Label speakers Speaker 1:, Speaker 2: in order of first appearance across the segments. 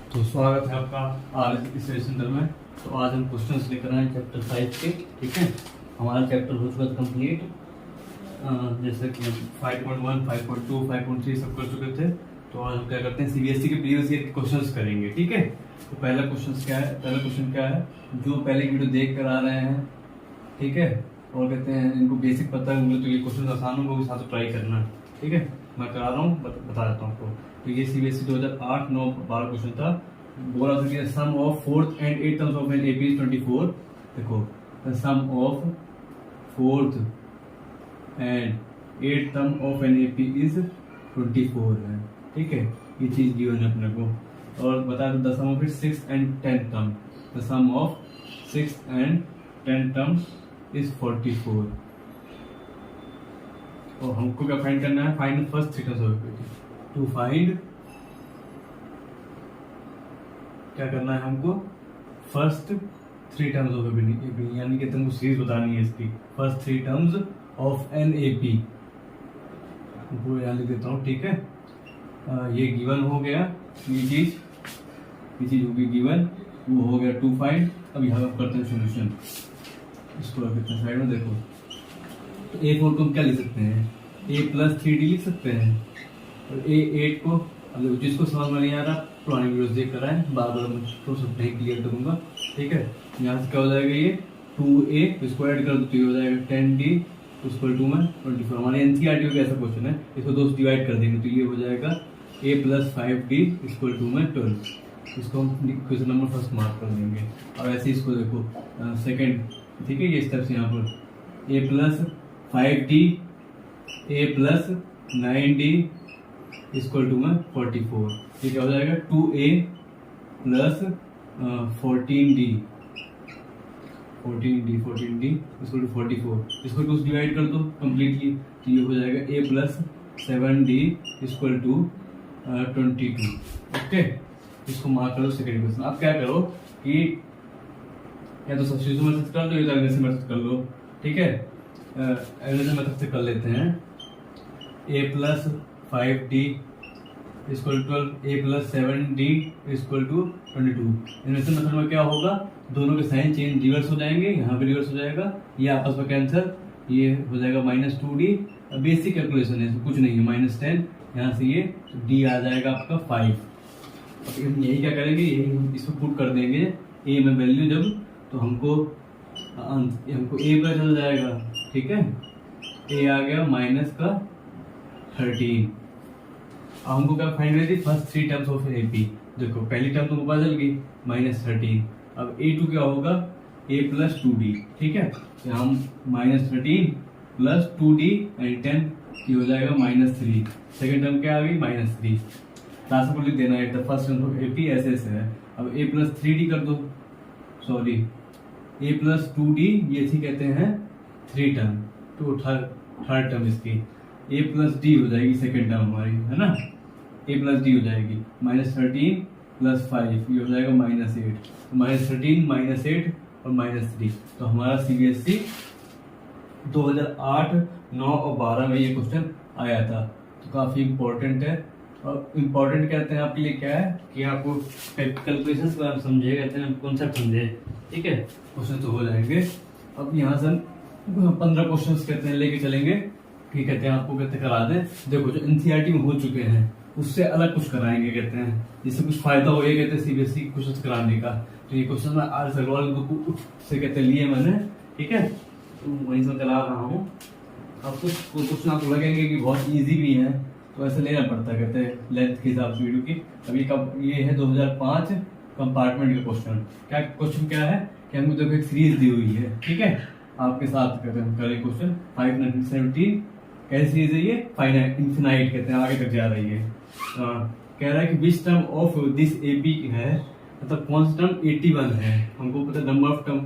Speaker 1: तो स्वागत है आपका आज इस सेशन में। तो आज हम क्वेश्चंस लेकर आए चैप्टर 5 के। ठीक है, हमारा चैप्टर हो चुका था कंप्लीट। जैसे कि हम 5.1, 5.2, 5.3 सब कर चुके थे। तो आज हम क्या करते हैं, सीबीएसई के प्रीवियस ईयर के क्वेश्चंस करेंगे। ठीक है, तो पहला क्वेश्चन क्या है, जो पहले वीडियो देख कर आ रहे हैं, ठीक है, और कहते हैं इनको बेसिक पता है तो ये क्वेश्चन आसान होंगे, वो साथ ट्राई करना। ठीक है, मैं करा रहा हूँ, बता देता हूँ आपको। तो ये सीबीएसई 2008, 9, 12 क्वेश्चन था। बोला था कि sum of 4th and 8th terms of an AP is 24। देखो, the sum of 4th and 8th term of an AP is 24 है। ठीक है, ये चीज गिवन है अपने को। और बता दो the sum of 6th and 10th term, the sum of 6th and 10th term is 44। और हमको क्या फाइंड करना है, find first 3 terms of AP. To find क्या करना है हमको, फर्स्ट 3 टर्म्स ऑफ एपी, यानी कि तुमको सीरीज बतानी है इसकी। First 3 terms of an AP वो यहाँ लिख देता हूँ। ठीक है, ये गिवन हो गया, ये चीज होगी गिवन, वो हो गया टू फाइंड। अब यहाँ पर करते हैं सॉल्यूशन, इसको रख देते हैं साइड में। देखो, तो A4 को हम क्या लिख सकते हैं, A+3D लिख सकते हैं। और A8 को, अब जिसको समझ में नहीं आ रहा पुरानी वीडियोस देख कर आए, बार बार मैं तो सब नहीं क्लियर करूंगा। ठीक है, यहाँ से क्या हो जाएगा, ये 2A इसको ऐड कर दो तो ये हो जाएगा 10D उसको 2 में 24। हमारे एनसीईआरटी का ऐसा क्वेश्चन है, इसको 2 से डिवाइड कर देंगे तो ये हो जाएगा A+5D इसको 2 में 12। इसको हम क्वेश्चन नंबर फर्स्ट मार्क कर देंगे। और ऐसे इसको देखो सेकेंड, ठीक है, ये स्टेप्स यहाँ पर A+5D A+9D इसको 2 में 44। ये क्या हो जाएगा 2A + 14D इसको 44। इसको 2 से डिवाइड कर दो कंप्लीटली तो ये हो जाएगा A+7D इसको 22। ओके, इसको मार्क करो सेकेंड क्वेश्चन। अब क्या करो कि या तो सब्स्टिट्यूशन मेथड से कर दो या तो एलिमिनेशन मेथड से कर लो। ठीक है, एलिमिनेशन मेथड से कर लेते हैं। A+5D इसको 12, A+7D इसको 22। एलिमिनेशन मेथड में क्या होगा, दोनों के साइन चेंज रिवर्स हो जाएंगे, यहाँ पे रिवर्स हो जाएगा, ये आपस में कैंसिल, ये हो जाएगा -2D। बेसिक कैलकुलेशन है, कुछ नहीं है, -10 यहाँ से ये D आ जाएगा आपका 5। अब हम यही क्या करेंगे, यही इसको पुट कर देंगे A में वैल्यू जब, तो हमको A पता चल जाएगा। ठीक है, A आ गया -13। अब हमको क्या फाइंड करनी थी, फर्स्ट 3 टर्म्स ऑफ एपी। देखो, पहली टर्म तुमको पता चल गई -13। अब A2 क्या होगा, A+2D। ठीक है, तो हम -13 + 2D एंड 10 की हो जाएगा -3। सेकेंड टर्म क्या आ गई, -3। लास्ट को लिख देना है, the first term of AP ऐसे है। अब A+3D कर दो, सॉरी A+2D, ये थी कहते हैं 3 टर्म, तो थर्ड टर्म इसकी A+D हो जाएगी सेकेंड टर्म हमारी, है ना, A+D हो जाएगी -13 + 5, ये हो जाएगा -8। -13 -8 और -3। तो हमारा सीबीएसई 2008, 9 और 12 में ये क्वेश्चन आया था। तो काफी इम्पोर्टेंट है। और इम्पोर्टेंट कहते हैं आपके लिए क्या है कि आपको कैलकुलेशंस को आप समझे, कहते हैं कॉन्सेप्ट समझे। ठीक है, क्वेश्चन तो हो जाएंगे। अब यहाँ से 15 क्वेश्चन कहते हैं लेके चलेंगे, ठीक कहते हैं आपको कहते करा दें। देखो, जो एनसीईआरटी में हो चुके हैं उससे अलग कुछ कराएंगे, कहते हैं जिससे कुछ फायदा हो, ये कहते हैं सीबीएसई क्वेश्चन कराने का। तो ये क्वेश्चन मैं आज सगवाल से कहते लिए मैंने। ठीक है, तो वहीं से करा रहा हूँ। अब कुछ क्वेश्चन आपको लगेंगे कि बहुत ईजी भी है, तो ऐसे लेना पड़ता है, कहते हैं लेंथ के हिसाब से वीडियो की। अभी कब ये है 2005 कंपार्टमेंट का क्वेश्चन। क्वेश्चन क्या है कि हमको देखो एक सीरीज दी हुई है। ठीक है, आपके साथ कहते हैं करें क्वेश्चन 517 कैसी सीरीज है ये, फाइनाइट इनफिनाइट कहते हैं, आगे तक जा रही है। कह रहा है कि which term of this AP है, मतलब कौन सा टर्म 81 है, हमको पता नंबर ऑफ टर्म,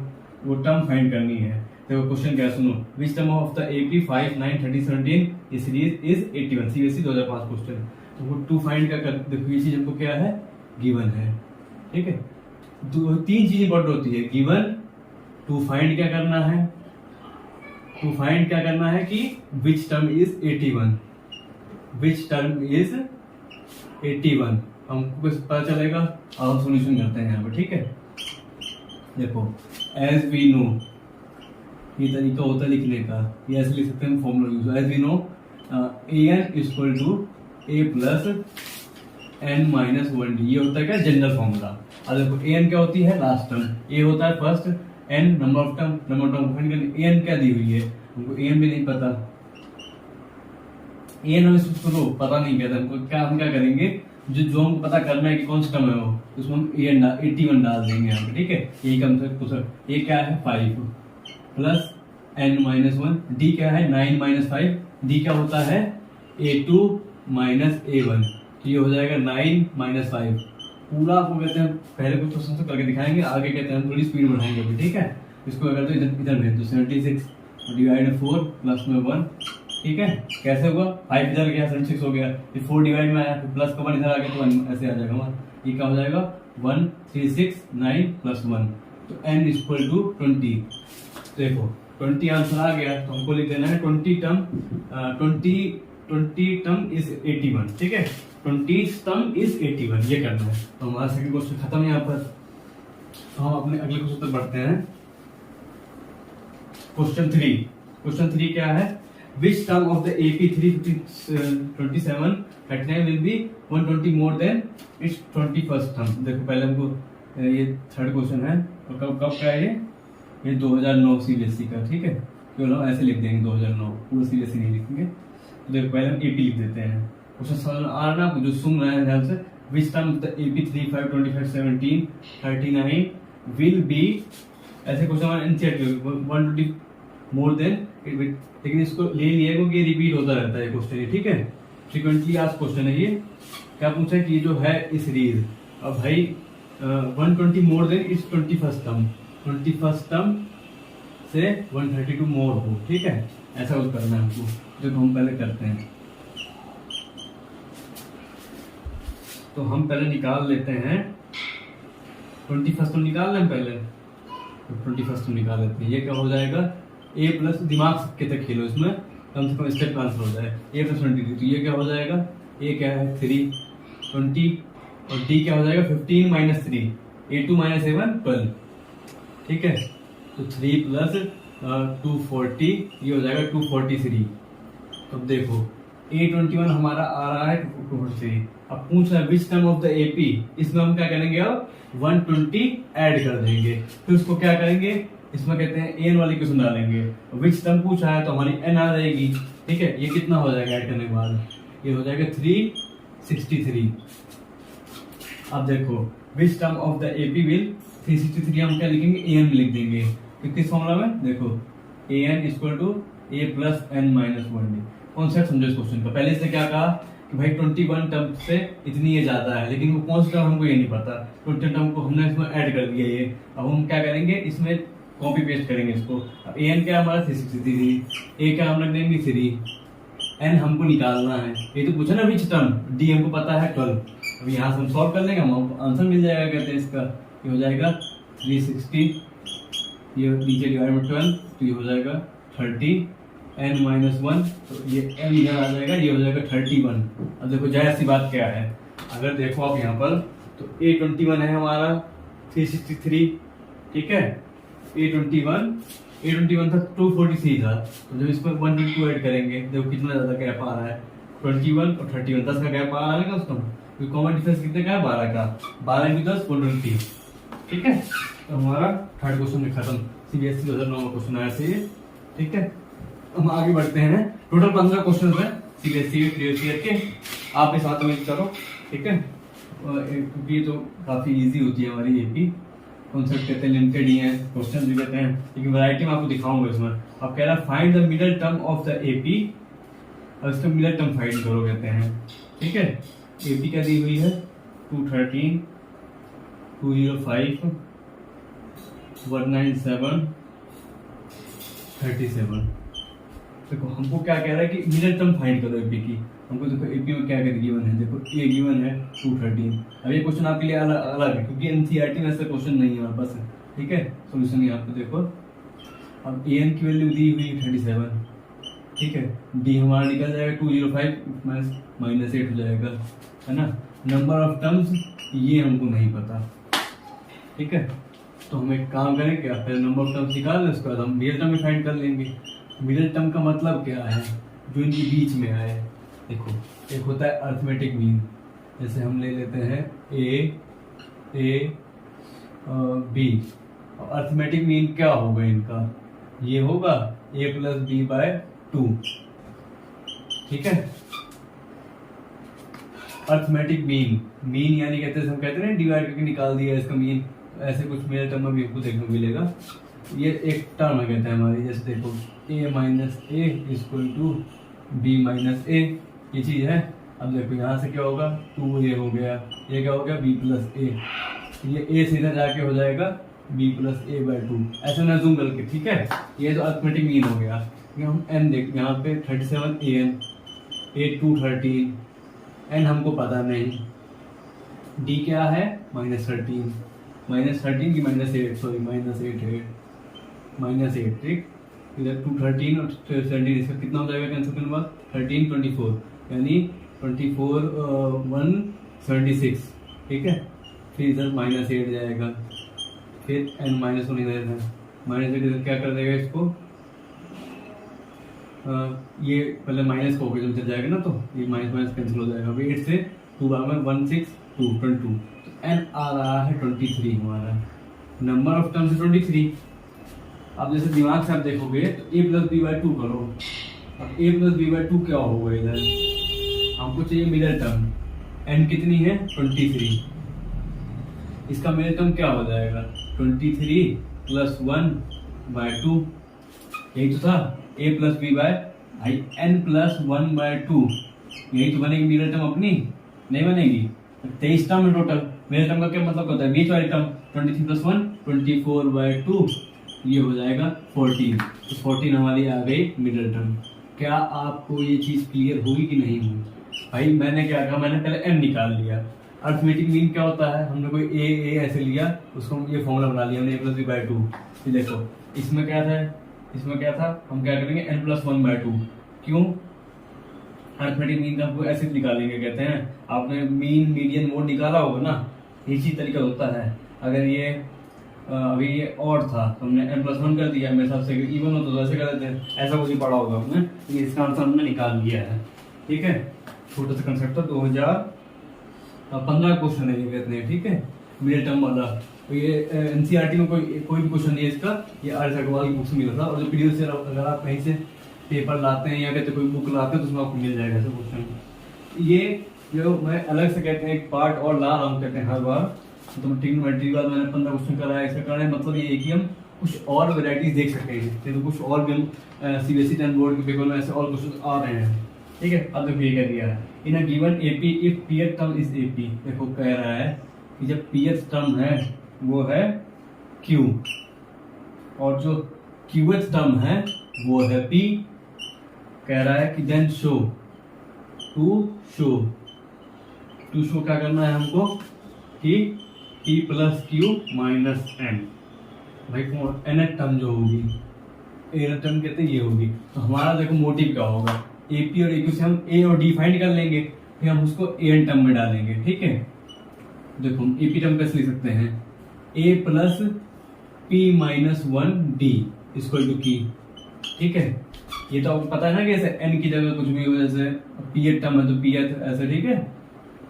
Speaker 1: वो टर्म फाइंड करनी है। देखो क्वेश्चन क्या, सुनो, which term of the AP 5, 9, 30, 17 ये सीरीज इज 81। CBSE 2005 question. तो वो टू फाइंड का कर, देखो ये चीज हमको क्या है, गिवन है। ठीक है, 3 चीजें इंपॉर्टेंट होती है, गिवन, टू फाइंड क्या करना है, टू फाइंड क्या करना है कि which term is 81, which term is 81, हमको कुछ पता चलेगा। अब हम सोल्यूशन करते हैं यहाँ पे, ठीक है। देखो एज वी नो, ये तरीका होता है लिखने का, ये ऐसे लिख सकते हैं formula use. As we know an equal to a plus n minus 1d, ये होता है क्या जनरल फॉर्मूला। अब देखो an क्या होती है लास्ट टर्म, a होता है first, n number of term, an क्या दी हुई है हमको, an भी नहीं पता, an हम इसको पता नहीं कहता हमको, क्या हम क्या करेंगे, जो हमको पता करना है कि कौन सा टर्म है वो, उसमें हम 81 डाल देंगे यहाँ पे, ठीक है। यही कम से कम ये क्या है 5 प्लस n माइनस 1, d क्या है 9 माइनस 5, d क्या होता है a2 माइनस a1, तो ये हो जाएगा 9 माइनस 5। पूरा आपको कहते हैं पहले कुछ क्वेश्चन से करके दिखाएंगे, आगे कहते हैं थोड़ी स्पीड बढ़ाएंगे अभी, ठीक है। इसको अगर तो इधर भेज दो 76 डिवाइड 4 प्लस में 1, ठीक है। कैसे हुआ 5 इधर गया 76 हो गया, ये 4 डिवाइड में आया, फिर प्लस का 1 इधर आ गया तो 1 ऐसे आ जाएगा हमारा, ये क्या हो जाएगा 136 9 प्लस 1, तो n इक्वल टू 20। देखो 20 आंसर आ गया, तो हमको लिख देना है 20 टर्म इज 81, ठीक है। 20 टर्म इज 81, ये करना है। तो हमारा सेकंड क्वेश्चन खत्म यहाँ पर। तो हम अपने अगले क्वेश्चन तक बढ़ते हैं। क्वेश्चन 3 क्या है, which term of the AP 327 39 will be 120 more than it's 21st term. देखो पहले हमको ये थर्ड क्वेश्चन है, और कब का है ये 2009 CBSE का, ठीक है। केवल हम ऐसे लिख देंगे 2009, पूरा CBSE नहीं लिखेंगे। तो देखो पहले हम AP लिख देते हैं, क्वेश्चन समझ आ रहा है, जो सुन रहे हैं ध्यान से। Which term the AP 35 25 17 39 will be, ऐसे क्वेश्चन 120 मोर देन, लेकिन इसको ले लिया क्योंकि ये रिपीट होता रहता है क्वेश्चन ये, ठीक है। फ्रीक्वेंटली आज क्वेश्चन है ये। क्या पूछा है कि जो है इस सीरीज, अब भाई 120 more than it's 21st term से 132 मोर हो, ठीक है। ऐसा कुछ करना है हमको, जो हम पहले करते हैं। तो हम पहले निकाल लेते हैं 21st टर्म, निकाल लें पहले, तो 21st टर्म निकाल लेते हैं। ये क्या हो जाएगा a प्लस, दिमाग के तक खेलो इसमें, कम से कम स्टेप आंसर हो जाए। a प्लस 23, तो ये क्या हो जाएगा, a क्या है 3 20, और d क्या हो जाएगा 15 माइनस 3, a2 माइनस a1 12, ठीक है। तो 3 प्लस 240, ये हो जाएगा 243। अब देखो A21 हमारा आ रहा है 243। अब पूछ रहा है which term of the AP, इसमें हम क्या करेंगे, अब 120 ऐड कर देंगे, फिर उसको क्या करेंगे, इसमें कहते हैं n वाली क्वेश्चन डालेंगे, विच टर्म पूछा है तो हमारी n आ जाएगी, ठीक है। ये कितना हो जाएगा ऐड करने के बाद, ये हो जाएगा 363। अब देखो which term of the AP will 363, हम क्या लिखेंगे an लिख देंगे, तो किस फॉर्मूला में देखो an equal to a plus n minus 1d। Concept समझो इस क्वेश्चन का। पहले इसने क्या कहा कि भाई 21 टर्म से इतनी ये ज्यादा है, लेकिन वो कौन सा टर्म हमको ये नहीं पता, 20 टर्म को हमने इसमें ऐड कर दिया ये। अब हम क्या करेंगे, इसमें कॉपी पेस्ट करेंगे इसको। अब an क्या हमारा 363, a क्या हम रख देंगे 3, n हमको निकालना है। ये तो पूछा ना विच टर्म, d हमको पता है 12। अब यहाँ से हम सॉल्व कर लेंगे, हम आंसर मिल जाएगा, कहते हैं इसका ये हो जाएगा 360, ये नीचे डिवाइड में 12, तो ये हो जाएगा 30, n माइनस 1, तो ये n इधर आ जाएगा, ये हो जाएगा 31। अब देखो जाहिर सी बात क्या है, अगर देखो आप यहाँ पर, तो A21 है हमारा 363, ठीक है। A21 था 243 था, तो जब इसमें 122 ऐड करेंगे, देखो कितना ज्यादा गैप आ रहा है, 21 और 31 10 का गैप आ रहा है ना उसका, तो कॉमन डिफरेंस कितने का है 12 का, 12 इंटू 10 120, ठीक है। तो हमारा थर्ड क्वेश्चन खत्म, CBSE 2009 का क्वेश्चन आया से, ठीक है। हम आगे बढ़ते हैं। टोटल 15 क्वेश्चन है CBSE प्रीवियस ईयर के, आप इस हाथ में करो, ठीक है। क्योंकि ये तो काफी इजी होती है हमारी AP, कॉन्सेप्ट कहते हैं लिमिटेड ही है, क्वेश्चन भी कहते हैं, लेकिन वैरायटी में आपको दिखाऊंगा इसमें। आप कह रहा है find the middle term of the AP, और इसका मिडल टर्म फाइंड करो कहते हैं, ठीक है। AP क्या दी हुई है 213 205 197 37। देखो हमको क्या कह रहा है कि मिडल टर्म फाइंड करो AP की। हमको देखो AP में क्या क्या गिवन है, देखो A गिवन है 213। अब ये क्वेश्चन आपके लिए अलग है, क्योंकि NCERT में ऐसा क्वेश्चन नहीं है हमारे पास, ठीक है। सोल्यूशन यहाँ पे देखो, अब AN की वैल्यू दी हुई है 37, ठीक है। D हमारा निकल जाएगा 205 माइनस 8 हो जाएगा, है ना। नंबर ऑफ टर्म्स ये हमको नहीं पता, ठीक है। तो हम एक काम करें क्या, पहले नंबर ऑफ टर्म्स निकाल लें, उसके बाद हम मिडिल टर्म फाइंड कर लेंगे। मिडिल टर्म का मतलब क्या है, जो इनके बीच में आए। देखो एक होता है अर्थमेटिक मीन, जैसे हम ले लेते हैं ए बी, और अर्थमेटिक मीन क्या होगा इनका, ये होगा a प्लस बी बाय 2, ठीक है। अर्थमेटिक मीन, मीन यानी कहते हैं, हम कहते हैं डिवाइड करके निकाल दिया इसका मीन, ऐसे कुछ मेरे टर्म में भी आपको देखने को मिलेगा। ये एक टर्म है कहते हैं हमारी, जैसे देखो a minus A equal to B minus A, ये चीज है। अब देखो यहाँ से क्या होगा, 2a हो गया, ये क्या हो गया b प्लस ए, ये a सीधा जाके हो जाएगा b प्लस ए बाय 2, ऐसे ना जूम करके, ठीक है। ये तो अर्थमेटिक मीन हो गया। ये हम n देख, यहाँ पे 37 an, a2 13, n हमको पता नहीं, d क्या है -13, -13 की -8, सॉरी -8, ठीक। इधर 2 13 और 17, इसका कितना हो जाएगा कैंसिल करने के बाद, 13 24, यानी 24 1 76, ठीक है। फिर इधर -8 जाएगा, फिर n -1 इधर है, -8 इधर क्या कर देगा इसको, ये पहले माइनस को जब चल जाएगा ना, तो ये माइनस कैंसिल हो जाएगा। 8 से 2 बार में 1 6 2 22, तो n आ रहा है 23 हमारा, नंबर ऑफ टर्म्स 23। अब जैसे दिमाग से आप देखोगे तो a प्लस बी बाई 2 करो, अब a प्लस बी बाई 2 क्या होगा, इधर हमको चाहिए मिडिल टर्म, n कितनी है 23, इसका मिडिल टर्म क्या हो जाएगा 23 प्लस 1 बाय 2, यही तो था a plus b by n plus 1 by 2, यही तो बनेगी मिडिल टर्म अपनी, नहीं बनेगी। 23 टर्म है टोटल, मिडिल टर्म का क्या मतलब होता है, बीच वाली टर्म 23 प्लस 1 24 बाय 2, ये हो जाएगा 14, तो 14 हमारी आ गई मिडिल टर्म। क्या आपको ये चीज क्लियर होगी कि नहीं होगी। भाई मैंने क्या कहा, मैंने पहले m निकाल लिया। अर्थमेटिक मीन क्या होता है, हमने कोई a ऐसे लिया, उसको ये फॉर्मूला बना लिया हमने a प्लस बी बाई 2। ये देखो इसमें क्या था, इसमें क्या था, हम क्या करेंगे n प्लस 1 बाय 2, क्यों, अर्थमेटिक मीन का हमको ऐसे निकालेंगे, कहते हैं आपने मीन मीडियन मोड निकाला होगा ना, इसी तरीका होता है। अगर ये अभी ये और था तो हमने n प्लस 1 कर दिया, मेरे हिसाब से इवन होता तो ऐसे कर देते हैं, ऐसा कुछ पढ़ा होगा हमने, ये इसका आंसर हमने निकाल लिया है, ठीक है। छोटा सा कंसेप्ट था, 2015 क्वेश्चन है ये, कहते हैं, ठीक है, मिडिल टर्म वाला। तो ये एनसीईआरटी में कोई भी क्वेश्चन नहीं है इसका, ये आर अग्रवाल की बुक से मिला था, और जो पीडीएफ से अगर आप कहीं से पेपर लाते हैं या कहते कोई बुक लाते हैं तो उसमें आपको मिल जाएगा ऐसा क्वेश्चन। ये जो मैं अलग से कहते हैं एक पार्ट और ला रहा हूँ, कहते हैं हर बार, तो ट्रिग्नोमेट्री के बाद मैंने 15 क्वेश्चन कराया, इसका कारण मतलब ये है कि हम कुछ और वैरायटीज देख सकते हैं, तो कुछ और भी हम सीबीएसई 10 बोर्ड के पेपर में ऐसे और क्वेश्चन आ रहे हैं, ठीक है। अब देखो ये क्या दिया है, in a given AP if pth term is AP, देखो कह रहा है कि जब पीएथ टर्म है वो है क्यू, और जो क्यूएथ टर्म है वो है पी, कह रहा है कि देन शो टू शो क्या करना है हमको कि p plus q minus n, भाई एन टर्म जो होगी, एन टर्म कहते हैं ये होगी। तो हमारा देखो मोटिव क्या होगा, एपी और एक्यू से हम ए और डी फाइंड कर लेंगे, फिर हम उसको एन टर्म में डालेंगे, ठीक है। देखो हम एपी टर्म कैसे लिख सकते हैं, A plus P minus 1 D equal to की, ठीक है। ये तो आपको पता है ना कि ऐसे एन की जगह कुछ भी हो, जैसे पी टर्म है तो पी ऐसे, ठीक है।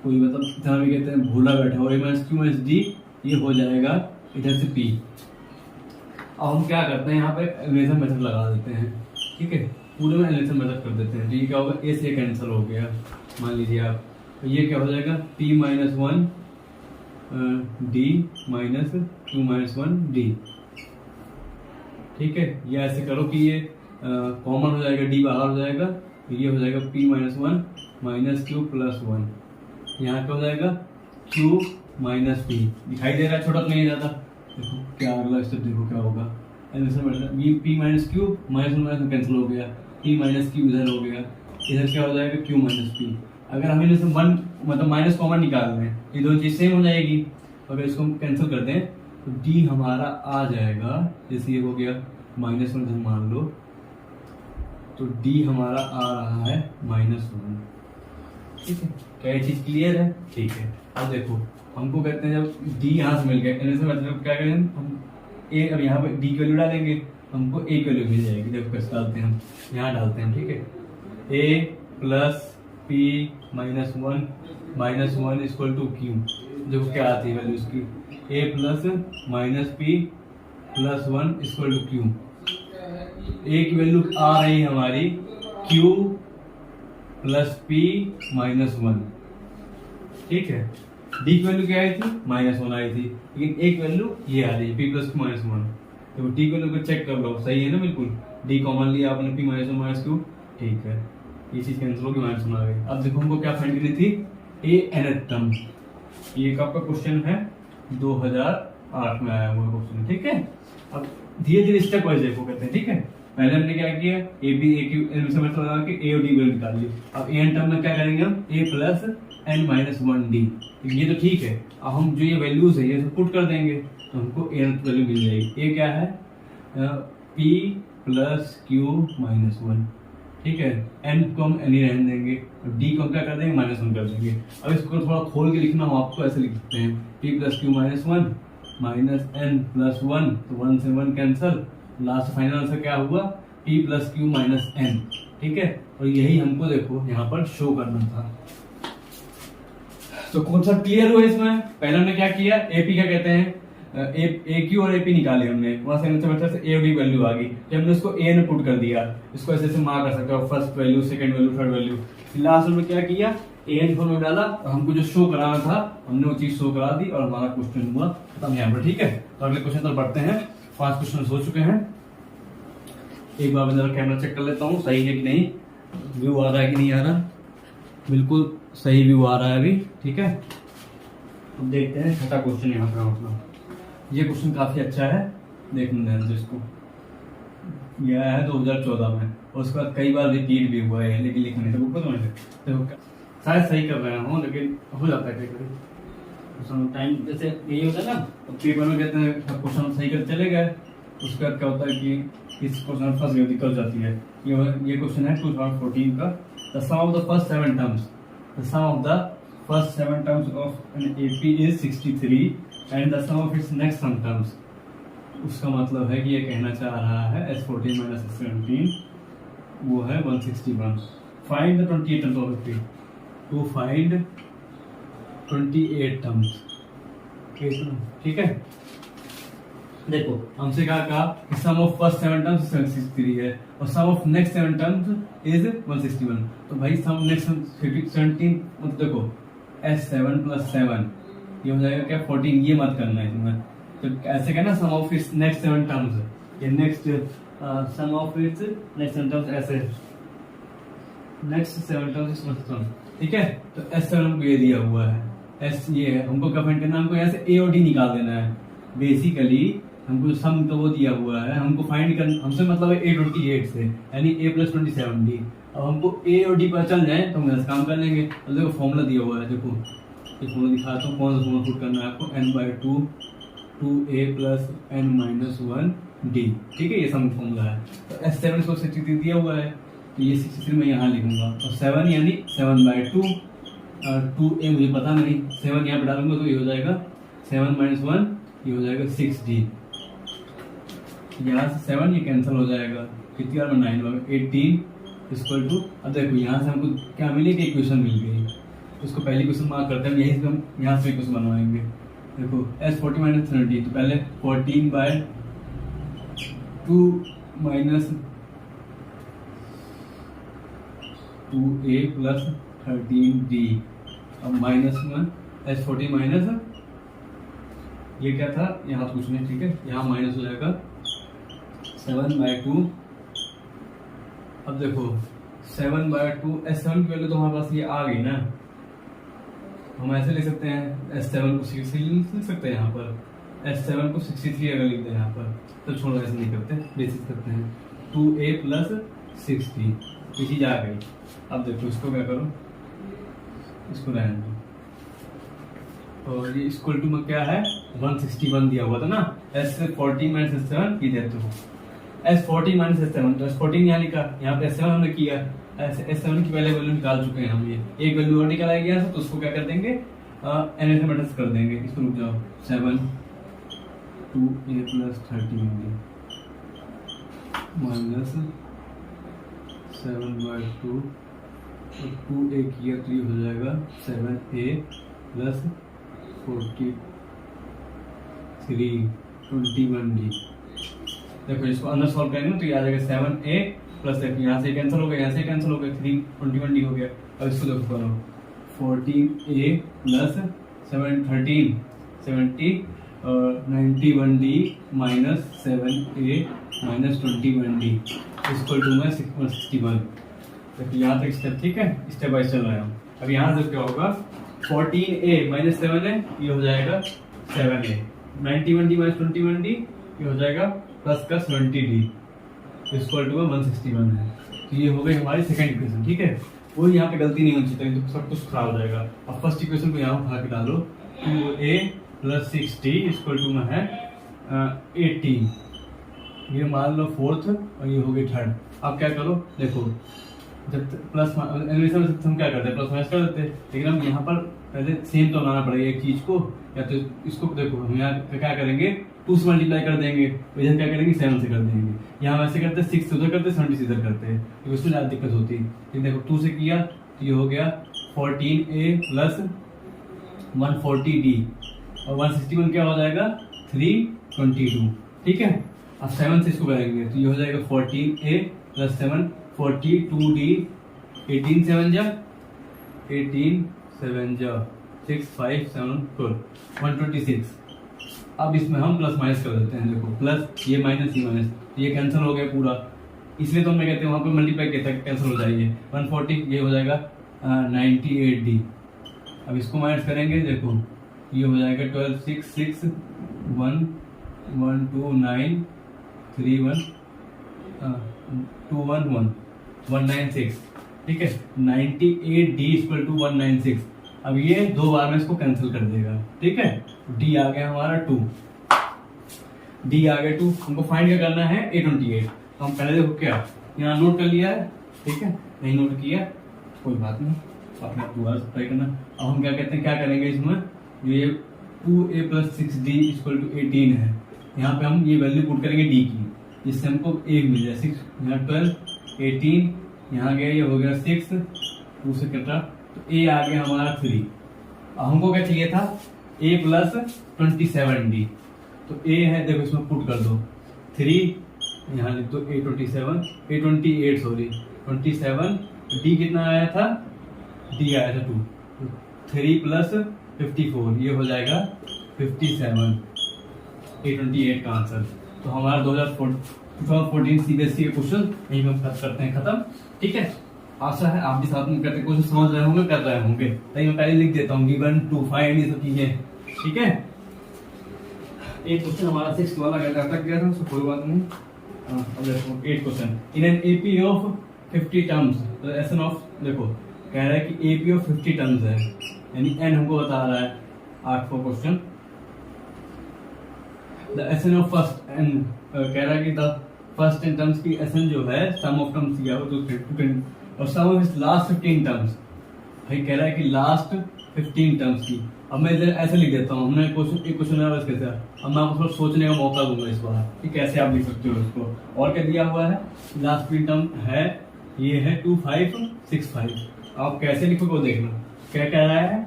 Speaker 1: कोई मतलब जहाँ भी कहते हैं भूला बैठा हो, ए माइनस क्यू माइनस डी, ये हो जाएगा इधर से पी। अब हम क्या करते हैं, यहाँ पे एलिमिनेशन मेथड लगा देते हैं, ठीक है, पूरे में एलिमिनेशन मेथड कर देते हैं। तो ये क्या होगा, ए से कैंसिल हो गया, मान लीजिए आप, तो ये क्या हो जाएगा p minus 1 D minus Q minus 1 D, ठीक है। ये ऐसे करो कि ये कॉमन हो जाएगा, डी बाहर हो जाएगा, तो ये हो जाएगा p minus 1 minus Q plus 1, यहाँ क्या हो जाएगा q माइनस पी, दिखाई दे रहा है, छोटा तो नहीं जाता। देखो क्या अगला स्टेप देखो क्या होगा, ये p minus Q minus 1 minus cancel हो गया, p माइनस क्यू इधर हो गया, इधर क्या हो जाएगा q माइनस पी। अगर हम इनमें से 1 मतलब माइनस कॉमन निकाल रहे हैं, ये दोनों चीज सेम हो जाएगी। अगर इसको हम कैंसिल कर दें तो d हमारा आ जाएगा, जैसे ये हो गया -1 इधर मान लो, तो d हमारा आ रहा है -1, ठीक है, क्या ये चीज क्लियर है? ठीक है। अब देखो हमको कहते हैं जब डी यहाँ से मिल गया, से मतलब क्या करेंगे हम ए, अब यहाँ पे डी की वैल्यू डालेंगे, हमको ए की वैल्यू मिल जाएगी। देखो कैसे डालते हैं हम, यहाँ डालते हैं, ठीक है, A plus P minus one equal to Q. देखो क्या आती है वैल्यू इसकी, A plus minus P plus one equal to Q. A की वैल्यू आ रही है हमारी Q plus P minus one, ठीक है। डी की वैल्यू क्या आई थी? माइनस वन आई थी, लेकिन एक वैल्यू ये आ रही है P plus q minus one. तो डी की वैल्यू को चेक कर लो, सही है ना, बिल्कुल। डी कॉमन लिया आपने, P minus one minus Q, ठीक है, ये चीज कैंसिल होगी, माइनस वन आ गई। अब देखो हमको क्या फाइंड करनी थी, ए nth टर्म। ये आपका क्वेश्चन है 2008 में आया हुआ क्वेश्चन, ठीक है। अब धीरे धीरे स्टेप वाइज देखो कहते हैं, ठीक है। पहले हमने क्या किया, ए बी ए क्यू से मतलब लगा के ए और डी वैल्यू निकाल ली। अब ए एन टर्म में क्या करेंगे हम, A plus N minus one D. ये तो ठीक है, अब हम जो ये वैल्यूज है ये पुट कर देंगे तो हमको ए वैल्यू मिल जाएगी। ए क्या है, P plus q minus one, ठीक है। एन को हम एन ही रहने देंगे और डी को हम क्या कर देंगे, माइनस वन कर देंगे। अब इसको थोड़ा खोल के लिखना हो आपको, ऐसे लिख सकते हैं, p plus q minus one minus n plus one, तो वन से one cancel, last final answer क्या हुआ, p plus q minus n, ठीक है। और यही हमको देखो यहाँ पर शो करना था। तो कॉन्सेप्ट क्लियर हुआ इसमें। पहले हमने क्या किया, एपी क्या कहते हैं, ए क्यू और एपी निकाले हमने, वहां से ए और डी वैल्यू आ गई, जब हमने उसको ए में पुट कर दिया, इसको ऐसे मार्क कर सकते हो, first value, second value, third value. Last में क्या किया, ए एन फॉर्म में डाला और हमको जो शो कराना था हमने वो चीज शो करा दी और हमारा क्वेश्चन हुआ खत्म यहाँ पर, ठीक है। तो अगले क्वेश्चन पर बढ़ते हैं। 5 क्वेश्चन हो चुके हैं। एक बार मैं जरा कैमरा चेक कर लेता हूँ सही है कि नहीं, व्यू आ रहा है कि नहीं आ रहा, बिल्कुल सही व्यू आ रहा है अभी, ठीक है। अब देखते हैं छठा क्वेश्चन यहाँ पर अपना। ये क्वेश्चन काफी अच्छा है, देखने ध्यान से इसको। यह है 2014 में और उसके बाद कई बार रिपीट भी हुआ है, लेकिन लिखने तो शायद सही कर रहे हो, लेकिन हो जाता है कई टाइम, जैसे यही होता है ना, तो पेपर में कहते हैं क्वेश्चन सही कर चले गए, उसके बाद क्या होता है कि इस क्वेश्चन फंस गई, दिक्कत जाती है। ये क्वेश्चन है 2014 का। The sum of the first 7 terms, the sum of the first 7 terms of an AP is 63 and the sum of its next sum terms. उसका मतलब है कि ये कहना चाह रहा है S14 माइनस S17 वो है 161। Find the 28 terms of AP, to find 28 terms, ठीक है। देखो हमसे क्या कहा कि सम ऑफ फर्स्ट 7 टर्म्स 63 है और सम ऑफ नेक्स्ट 7 टर्म्स इज 161। तो भाई सम नेक्स्ट 17 मतलब देखो S7 प्लस 7 ये हो जाएगा क्या 14, ये मत करना है इसमें। तो ऐसे कहना सम ऑफ इट्स नेक्स्ट 7 टर्म्स, ये next sum of its next 7 terms, ऐसे नेक्स्ट 7 टर्म्स इज 161, ठीक है। तो S7 हमको ये दिया हुआ है, S ये है, हमको क्या फाइंड करना है, हमको यहाँ से A और D निकाल देना है। बेसिकली हमको सम तो वो दिया हुआ है, हमको फाइंड कर, हमसे मतलब है 828 से, यानी A प्लस 27D। अब हमको A और D पता चल जाए तो हम ऐसा काम कर लेंगे। अब देखो फॉर्मूला दिया हुआ है, देखो ये फॉर्मूला दिखाता हूँ, कौन सा फॉर्मूला पुट करना है आपको, n/2 2A plus n minus 1D, ठीक है, ये सम फॉर्मूला है। तो S7 को 63 दिया हुआ है, तो ये 63 मैं यहाँ लिखूंगा, और 7 यानी 7/2, 2A मुझे पता नहीं, 7 यहाँ पे डालूंगा तो ये हो जाएगा 7 माइनस 1, ये हो जाएगा 6D। यहाँ से 7 ये कैंसिल हो जाएगा, कितनी बार में 9 बार 18 इक्वल टू। अब देखो यहाँ से हमको क्या मिलेगी, इक्वेशन मिल गई, इसको पहली क्वेश्चन मार्क करते हैं, यही से हम यहाँ से क्वेश्चन बनवाएंगे। देखो S40 माइनस 30, तो पहले 14/2 माइनस 2A प्लस 13D, अब माइनस 1 S40 माइनस, ये क्या था यहाँ कुछ नहीं, ठीक है, यहाँ माइनस हो जाएगा 7/2। अब देखो 7/2, S7 की वैल्यू तो हमारे पास ये आ गई ना, हम ऐसे लिख सकते हैं, S7 को 63 लिख सकते हैं यहाँ पर, S7 को 63 अगर लिख दें यहाँ पर, तो छोड़ो ऐसे नहीं करते, बेसिस करते हैं 2A प्लस 60, ये चीज आ गई। अब देखो इसको क्या करो, इसको रहने दो, और ये इक्वल टू में क्या है 161 दिया हुआ था ना, S14 माइनस S7 की देते हो, S14 माइनस S7, तो S14 यहाँ लिखा, यहाँ पे S7 हमने किया, S7 की पहले वैल्यू निकाल चुके हैं हम, ये एक वैल्यू और निकाला गया है, तो उसको क्या कर देंगे, एन से मल्टीप्लाई कर देंगे। इसको रुक जाओ, 7 2a + 13b माइनस 7/2 और 2a किया तो ये हो जाएगा 7a + 43 21d। देखो इसको अंदर सॉल्व करेंगे तो ये आ जाएगा 7a प्लस, देखो यहाँ से कैंसिल हो गया, यहाँ से कैंसिल हो गया, 3 21d हो गया। अब इसको देखो करो, 14a + 13 70 और 91d minus 7a minus 21d equal to में 61। देखो यहाँ तक स्टेप ठीक है, स्टेप बाय चल रहा है। अब यहाँ से क्या होगा, 14a माइनस 7a ये हो जाएगा 7a, 91d माइनस 21d ये हो जाएगा प्लस का 70d इक्वल टू 161 है। तो ये हो गई हमारी सेकंड इक्वेशन, ठीक है। वो यहाँ पे गलती नहीं होनी चाहिए, तो सब कुछ खराब हो जाएगा। अब फर्स्ट इक्वेशन को यहाँ उठा के डालो, 2a + 6d इक्वल टू में है 18, ये मान लो फोर्थ और ये हो गई थर्ड। अब क्या करो, देखो जब प्लस एनिमेशन में हम क्या करते हैं, प्लस माइनस कर देते हैं, लेकिन हम यहाँ पर पहले सेम तो लाना पड़ेगा एक चीज को, या तो इसको देखो हम यहाँ क्या करेंगे, 2 से मल्टीप्लाई कर देंगे, इधर क्या करेंगे 7 से कर देंगे। यहाँ वैसे करते हैं 6 से उधर करते हैं, 70 से इधर करते हैं, तो उसमें ज़्यादा दिक्कत होती है। लेकिन देखो 2 से किया तो ये हो गया 14a + 140d और 161 क्या हो जाएगा 322, ठीक है। अब 7 से इसको करेंगे तो ये हो जाएगा 14a + 7 42d 18 7 जा 6 5 7 4 126। अब इसमें हम प्लस माइनस कर देते हैं, देखो प्लस ये माइनस ये कैंसिल हो गया पूरा, इसलिए तो हम कहते हैं वहाँ पे मल्टीप्लाई किया था कैंसिल हो जाएगी। 140 ये हो जाएगा 98d। अब इसको माइनस करेंगे, देखो ये हो जाएगा 12 6 6 1 1 2 9 3 1 2 1 1 196, ठीक है। 98d equal to 196। अब ये 2 बार में इसको कैंसिल कर देगा, ठीक है। d आ गया हमारा 2, d आ गया 2। हमको फाइंड क्या करना है, 828। तो हम पहले देखो क्या यहाँ नोट कर लिया है, ठीक है, नहीं नोट किया कोई बात नहीं, अपने दोबारा ट्राई करना। अब हम क्या कहते हैं, क्या करेंगे इसमें, ये 2a + 6d इक्वल टू 18 है, यहाँ पे हम ये वैल्यू पुट करेंगे d की, जिससे हमको a मिल जाए 6, यहाँ 12 18 यहाँ गया, ये हो गया 6 2 से कटा तो a आ गया हमारा 3। अब हमको क्या चाहिए था, a + 27d, तो a है, देखो इसमें पुट कर दो 3, यहाँ लिख दो a28 सॉरी 27, d कितना आया था, d आया था 2, 3 + 54 ये हो जाएगा 57, a28 का आंसर। तो हमारा 2014 CBSE के क्वेश्चन यहीं हम करते हैं खत्म, ठीक है। आशा है आप भी साथ में करते क्वेश्चन समझ रहे होंगे, कर रहे होंगे, तो मैं पहले लिख देता हूँ गिवन टू फाइंड ये सब चीजें, ठीक है। एक क्वेश्चन हमारा 6 वाला तक गया था, उसको कोई बात नहीं। अब देखो 8 question, in an AP of 50 terms, तो एसन ऑफ देखो कह रहा है कि AP ऑफ 50 टर्म्स है, यानी n हमको बता रहा है 8वां question. The S n of first N कह रहा है कि द फर्स्ट 10 टर्म्स की एसन जो है सम ऑफ टर्म्स दिया हो तो 10 और सम ऑफ इस लास्ट 15 टर्म्स, भाई कह रहा है कि लास्ट 15 टर्म्स की। अब मैं इधर ऐसे लिख देता हूँ, हमने एक क्वेश्चन है बस कैसे, अब मैं आपको थोड़ा सोचने का मौका दूंगा इस बार कि कैसे आप लिख सकते हो इसको। और क्या दिया हुआ है, लास्ट 15 टर्म है, ये है 2565। आप कैसे लिखोगे वो देखना। क्या कह रहा है,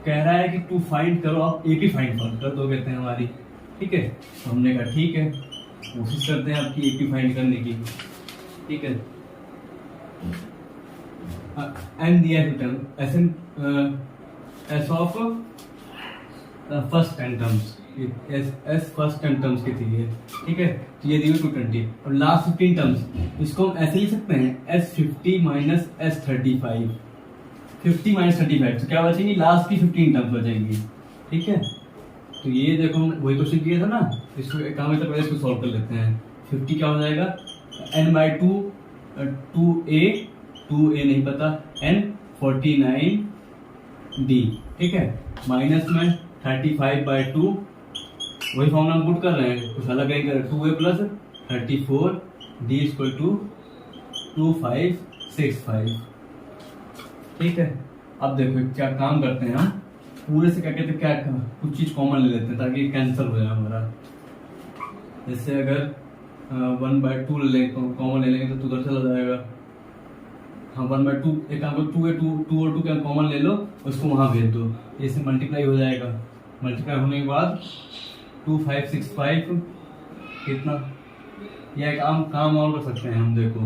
Speaker 1: कह रहा है कि टू फाइंड करो, आप AP फाइंड कर दो कहते हैं हमारी, ठीक है। तो हमने कहा ठीक है, कोशिश करते हैं आपकी AP फाइंड करने की, ठीक है। एंड दिया term S of first 10 terms, S first 10 terms की थी ये, ठीक है। तो ये दी 220 और लास्ट 15 टर्म्स, इसको हम ऐसे लिख सकते हैं S50 - S35, 50 - 35, तो क्या बचेंगी, लास्ट की 15 टर्म्स बचेंगी, ठीक है। तो ये देखो हम वही क्वेश्चन किया था ना, इसको एक काम है तो पहले इसको सॉल्व कर लेते हैं। 50 क्या हो जाएगा, n/2 2a नहीं पता, n 49d, ठीक है, माइनस में 35/2, वही फॉर्मूला हम पुट कर रहे हैं, कुछ अलग नहीं कर रहे, 2a + 34d = 2565। 65। ठीक है, अब देखो क्या काम करते हैं हम, पूरे से क्या कहते हैं, क्या कुछ चीज कॉमन ले लेते हैं ताकि कैंसिल हो जाए हमारा। जैसे अगर 1/2 ले लेंगे, कॉमन ले लेंगे तो उधर चला जाएगा। हाँ 1/2, एक काम करो, 2 और 2 क्या कॉमन ले लो, उसको वहां भेज दो, इससे मल्टीप्लाई हो जाएगा। मल्टीप्लाई होने के बाद 2565 कितना, यह एक आम काम और कर सकते हैं हम। देखो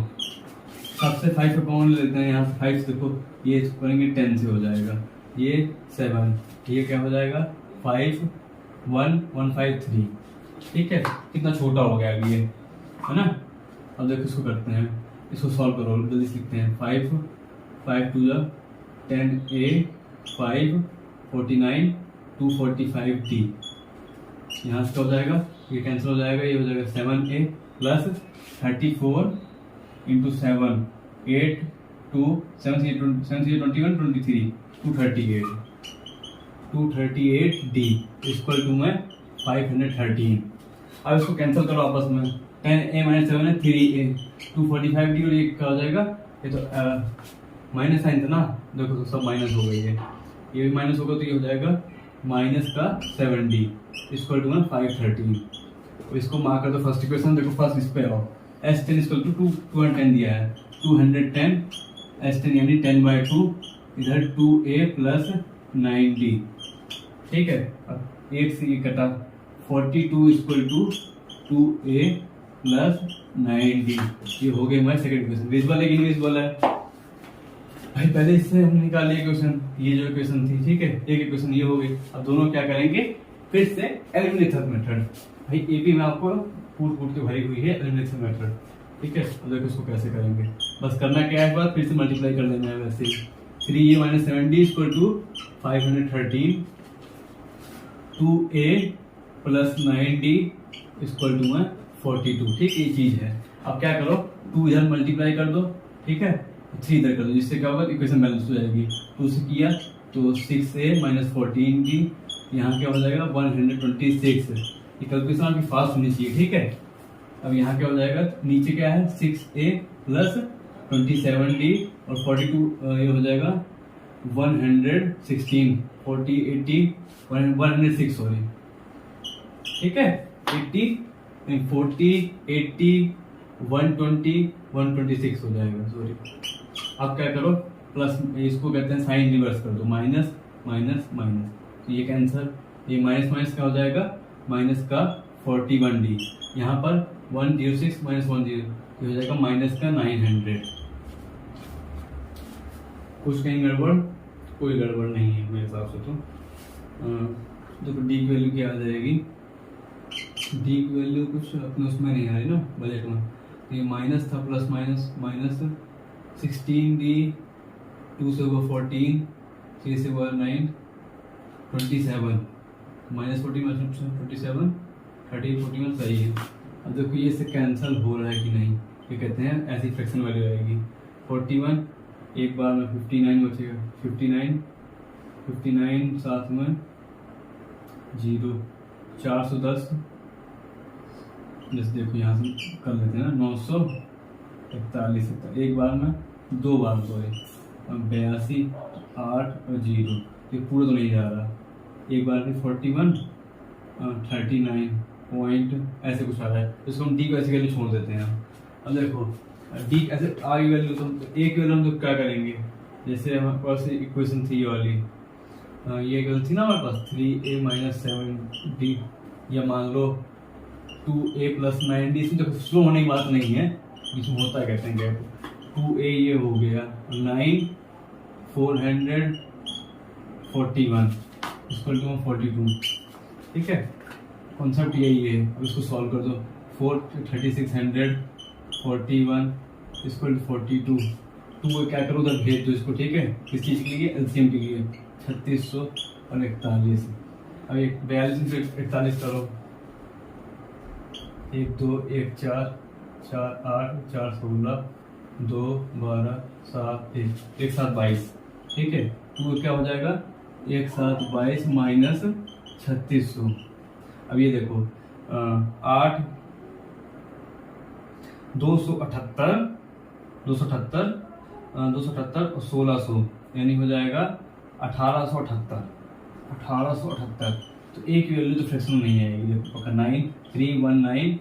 Speaker 1: सबसे 5 को कॉमन ले लेते हैं, यहाँ से 5 देखो, ये इसको करेंगे 10 से हो जाएगा, ये 7, ये क्या हो जाएगा 51153। ठीक है, कितना छोटा हो गया अभी ये, है ना। अब देखो इसको करते हैं, इसको सॉल्व करो, जल्दी से लिखते हैं। 5 2 10a 5 49 245d। यहाँ से क्या हो जाएगा, ये कैंसिल हो जाएगा, ये हो जाएगा 7a plus 34 into 7 8 2 7 21 23 238d equal to में 513। अब इसको कैंसिल करो आपस में, 10a माइनस 7 है 3a 245d, और ये क्या हो जाएगा, ये तो माइनस साइन था ना, देखो तो सब माइनस हो गई है, ये भी माइनस होगा तो ये हो जाएगा माइनस का 7d इक्वल टू में 513। इसको मार्क कर दो फर्स्ट इक्वेशन। देखो फर्स्ट इस पे आओ, S10 इक्वल टू 210 दिया है, 210 S10 यानी 10/2, इधर 2a प्लस 9d। ठीक है, अब एक से ये कटा, 42 equal to 2a plus 9d, ये हो गई हमारी सेकंड इक्वेशन। विजुअल है कि इनविजिबल है भाई, पहले इससे हम निकाले इक्वेशन, ये जो इक्वेशन थी। ठीक है, एक इक्वेशन ये हो गई। अब दोनों क्या करेंगे, फिर से एलिमिनेशन मेथड। भाई एपी में आपको कूट के भरी हुई है एलिमिनेशन मेथड। ठीक है, अब देखो इसको कैसे करेंगे, बस करना क्या है, बार फिर से मल्टीप्लाई कर लेना है वैसे। 3a minus 7d equal to 513, 2a plus 9d equal to में 42। ठीक, ये चीज है। अब क्या करो, 2 इधर मल्टीप्लाई कर दो, ठीक है, 3 इधर कर दो, जिससे क्या होगा, इक्वेशन बैलेंस हो जाएगी। 2 से किया तो 6a माइनस 14d, यहाँ क्या हो जाएगा 126। ये कैलकुलेशन आपकी फास्ट होनी चाहिए। ठीक है, अब यहाँ क्या हो जाएगा, नीचे क्या है 6a प्लस 27d और 42, ये हो जाएगा 116 40 80 106 सॉरी। ठीक है, 80 40 80 120 126 हो जाएगा सॉरी। अब क्या करो, प्लस इसको कहते हैं साइन रिवर्स कर दो, माइनस माइनस माइनस, तो ये कैंसर, ये माइनस माइनस क्या हो जाएगा, माइनस का 41d, यहाँ पर 106 माइनस 10, ये हो जाएगा माइनस का 900। कुछ कहीं गड़बड़, कोई गड़बड़ नहीं है मेरे हिसाब से। तो देखो डी की वैल्यू क्या आ जाएगी, डी की वैल्यू कुछ अपने उसमें नहीं आ रही ना बजट में, ये माइनस था, प्लस माइनस माइनस 16d, 2 से हुआ 14, 3 से हुआ 9, 27 माइनस 14 माइनस 27 13 41 सही है। अब देखो ये से कैंसिल हो रहा है कि नहीं, ये कहते हैं ऐसी फ्रैक्शन वैल्यू आएगी। 41 एक बार में 59 बचेगा, 59 साथ में 0 410, जैसे देखो यहाँ से कर लेते हैं ना, 941, एक बार में 2 बार सॉरी, 82 8 और 0, ये पूरा तो नहीं जा रहा, एक बार में 41 39 पॉइंट ऐसे कुछ आ रहा है, इसको हम डी को ऐसे वैल्यू छोड़ देते हैं। अब देखो डी ऐसे आगे वैल्यू, तो एक वैल्यू हम तो क्या करेंगे, जैसे हमारे पास इक्वेशन थी ये वाली, ये इक्वेशन थी ना हमारे पास 3a माइनस 7d, या मान लो 2a प्लस 9d, इसमें देखो स्लो होने की बात नहीं है, इसमें होता है कहते हैं गैप, 2a ये हो गया 9 441 इक्वल टू 42। ठीक है, कॉन्सेप्ट यही है। अब इसको सॉल्व कर दो, 3641 इक्वल टू 42, 2 क्या करो उधर भेज दो इसको। ठीक है, किस चीज़ के लिए, एलसीएम के लिए, 3641। अब एक 42 से 41 करो, 1 2 1 4 4 8 4 16 2 12 7 1 एक साथ 22। ठीक है, तो क्या हो जाएगा, एक साथ 22 माइनस 3600। अब ये देखो 8 278 278 और 1600 यानी हो जाएगा 1878। 1878 तो ए की वैल्यू तो फ्रैक्शन में नहीं आएगी, देखो पक्का 9 319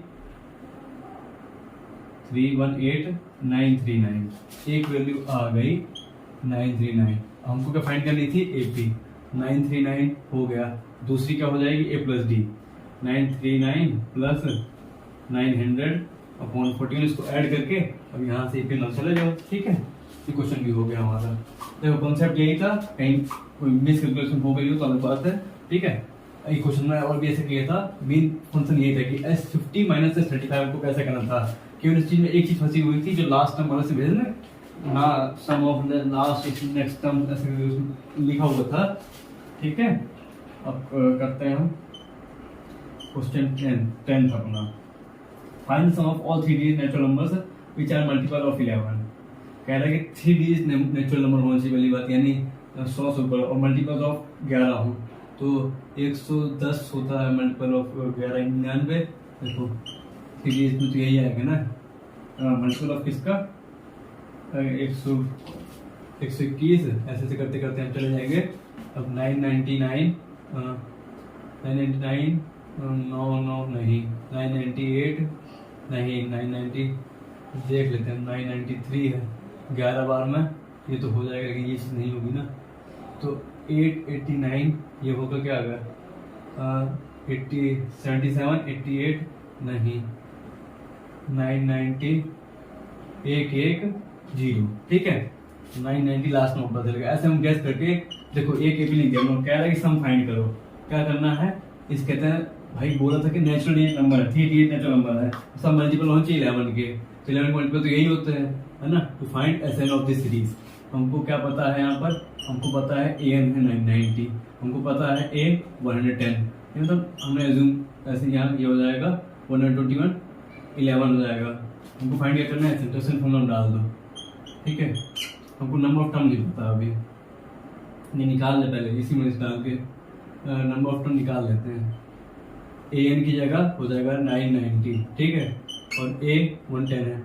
Speaker 1: 318 939 एक वैल्यू आ गई 939। हमको क्या फाइंड करनी थी AP, 939 हो गया। दूसरी क्या हो जाएगी A plus D, 939 plus 900 upon 14, इसको ऐड करके अब यहाँ से AP ना चले जाओ। ठीक है, ये क्वेश्चन भी हो गया हमारा। देखो कॉन्सेप्ट यही था, कहीं कोई मिस कैलकुलेशन हो गई हो तो अलग बात है। ठीक है, ये क्वेश्चन में और भी ऐसे किया था, मेन फंक्शन यही था कि S50 माइनस S35 को कैसे करना था। केवल इस चीज में एक चीज फंसी हुई थी, जो लास्ट टर्म वाले से भेजना ना, sum of the last next term ऐसे लिखा हुआ था। ठीक है, अब करते हैं हम क्वेश्चन 10 अपना। Find sum of all 3 digit natural numbers which are multiple of 11। कह रहा है कि 3 डिजिट नेचुरल नंबर होना चाहिए पहली बात, यानी 100 से ऊपर और मल्टीपल ऑफ 11 हो। तो 110 होता है मल्टीपल ऑफ 11 99। देखो 3 डिजिट में तो यही आएगा ना, मल्टीपल ऑफ किसका 121। ऐसे करते करते हम चले जाएंगे। अब 999 9 नहीं 998 नहीं 990 देख लेते हैं, 993 है 11 बार में, ये तो हो जाएगा लेकिन ये चीज़ नहीं होगी ना। तो 889 ये होगा क्या अगर 77 88 नहीं 990 110। ठीक है, 990 लास्ट नंबर चलेगा। ऐसे हम गैस करके देखो एक भी लिख दिया, कह रहा है कि सम फाइंड करो। क्या करना है, इस कहते हैं भाई बोला था कि नेचुरल डिजिट नंबर है, 3 डिजिट नेचुरल नंबर है, सब मल्टीपल होना चाहिए 11 के, तो 11 के मल्टीपल तो यही होते हैं, है ना। To find SN of this series, हमको क्या पता है यहाँ पर, हमको पता है AN है 990, हमको पता है A 110, मतलब हमने एज्यूम ऐसे यहाँ ये हो जाएगा 121 11 हो जाएगा। हमको फाइंड क्या करना है, सेंट्रेशन फॉर्मूला डाल दो। ठीक है, हमको नंबर ऑफ टर्म नहीं पता अभी, ये निकाल ले पहले इसी में डाल के नंबर ऑफ टर्म निकाल लेते हैं। AN की जगह हो जाएगा 990। ठीक है, और A 110 है,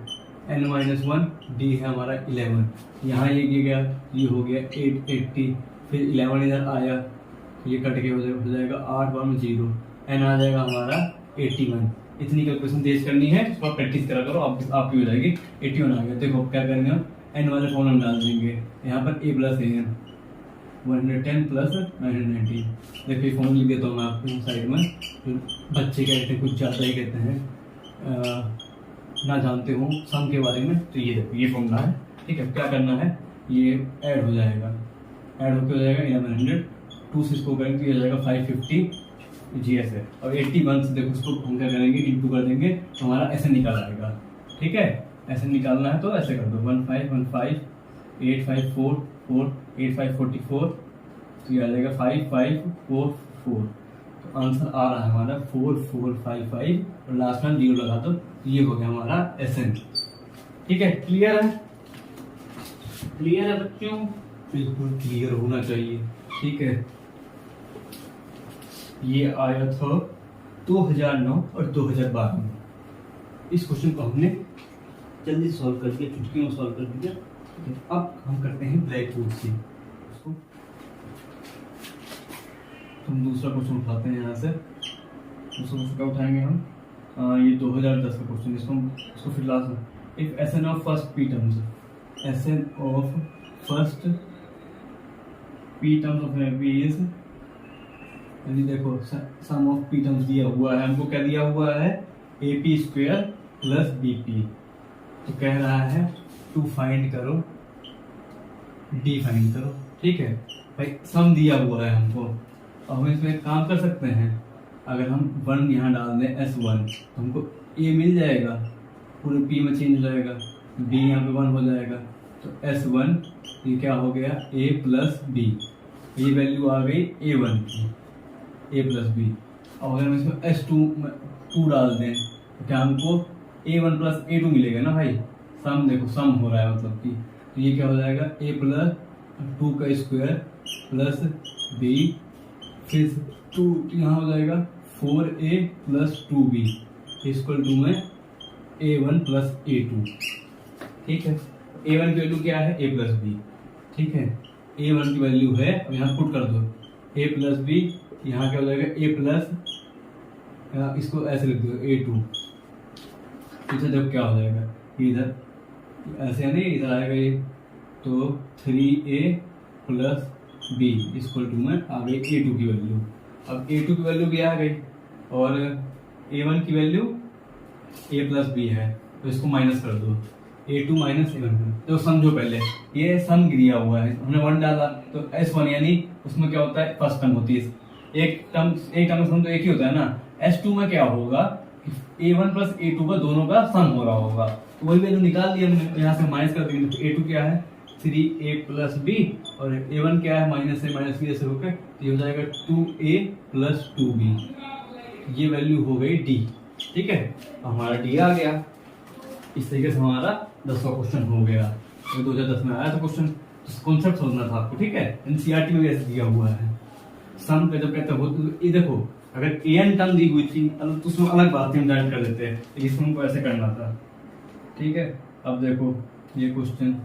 Speaker 1: N-1 D है हमारा 11, यहाँ ये गया, ये हो गया 880, फिर 11 इधर आया, ये कट के हो जाएगा 8 बार में 0, N आ जाएगा हमारा 81। इतनी कैलकुलेशन तेज करनी है, इस पर प्रैक्टिस करा करो, आपकी हो जाएगी। 81 आ गया। देखो क्या करेंगे हम, N वाले फॉर्मूला डाल देंगे, यहाँ पर A प्लस AN 110 प्लस 990। देखिए फॉर्मूला लिख देता हूँ मैं आपको साइड में, तो बच्चे कहते हैं कुछ ज़्यादा ही कहते हैं ना जानते हो सम के बारे में, तो ये देखो ये फॉर्मूला है। ठीक है, क्या करना है, ये ऐड हो जाएगा, ऐड होकर हो जाएगा 1100, 2 से इसको करेंगे तो ये हो जाएगा 550 GS है, और 81 से देखो इसको हम क्या करेंगे, इंटू कर देंगे तो हमारा ऐसे निकल आएगा। ठीक है, ऐसे निकालना है तो ऐसे कर दो 1515 8544 8544, तो ये आ जाएगा 5544, तो आंसर आ रहा है हमारा 4455, और लास्ट में 0 लगा दो, ये हो गया हमारा SN। ठीक है, क्लियर है, क्लियर है बच्चों, बिल्कुल क्लियर होना चाहिए। ठीक है, ये आया था 2009 और 2012 में। इस क्वेश्चन को हमने जल्दी सॉल्व कर दिया, चुटकियों में सॉल्व कर दिया। अब हम करते हैं ब्लैक बोर्ड से, हम दूसरा क्वेश्चन उठाते हैं यहाँ से। दूसरा क्वेश्चन क्या उठाएंगे हम, ये 2010 का क्वेश्चन, इसको फिर लास्ट में, if SN of first P terms, SN of first P terms of AP is, यानी देखो सम ऑफ P टर्म्स दिया हुआ है, हमको क्या दिया हुआ है, AP स्क्वायर प्लस BP, तो कह रहा है टू फाइंड करो D फाइंड करो। ठीक है भाई, सम दिया हुआ है हमको, अब हम इसमें काम कर सकते हैं, अगर हम 1 यहाँ डाल दें S1 तो हमको A मिल जाएगा, पूरे P में चेंज हो जाएगा, B यहाँ पे 1 हो जाएगा, तो S1 ये क्या हो गया A प्लस B, ये वैल्यू आ गई A1 की, A प्लस B। और अगर हम इसमें S2 डाल दें तो क्या हमको A1 प्लस A2 मिलेगा ना भाई, सम देखो सम हो रहा है मतलब कि, तो ये क्या हो जाएगा A प्लस 2 का स्क्वायर प्लस B, फिर 2 यहाँ हो जाएगा 4A plus 2B equal to में A1 प्लस A2। ठीक है, A1 की वैल्यू क्या है, A प्लस बी, ठीक है। A1 की वैल्यू है, अब यहाँ पुट कर दो A प्लस बी, यहाँ क्या हो जाएगा A प्लस, इसको ऐसे लिख दो A2, इसे जब क्या हो जाएगा इधर ऐसे नहीं, इधर आएगा ये, तो 3A plus B equal to में आ गई A2 की वैल्यू। अब A2 की वैल्यू भी आ गई और A1 की वैल्यू A प्लस बी है, तो इसको माइनस कर दो, A2 माइनस A1। तो समझो पहले ये सम दिया हुआ है, हमने 1 डाला तो S1 यानी उसमें क्या होता है, फर्स्ट टर्म होती है, एक टर्म सम तो एक ही होता है ना। S2 में क्या होगा, A1 प्लस A2 का दोनों का सम हो रहा होगा, तो वही वैल्यू निकाल दी हमने, यहाँ से माइनस कर देंगे। तो A2 क्या है 3A प्लस बी और A1 क्या है माइनस A माइनस बी, ऐसे होकर ये हो जाएगा 2A प्लस 2B, ये वैल्यू हो गई D, ठीक है। हमारा D आ गया। इस तरीके से हमारा 10वां क्वेश्चन हो गया। तो 2010 में आया था क्वेश्चन, कॉन्सेप्ट समझना था आपको, ठीक है। एनसीईआरटी में भी ऐसे दिया हुआ है। सम का जब कहते हो तो ये देखो, अगर एन टर्म दी हुई थी तो उसमें अलग बात हम डायरेक्ट कर देते हैं, लेकिन इसमें हमको ऐसे करना था, ठीक है। अब देखो ये क्वेश्चन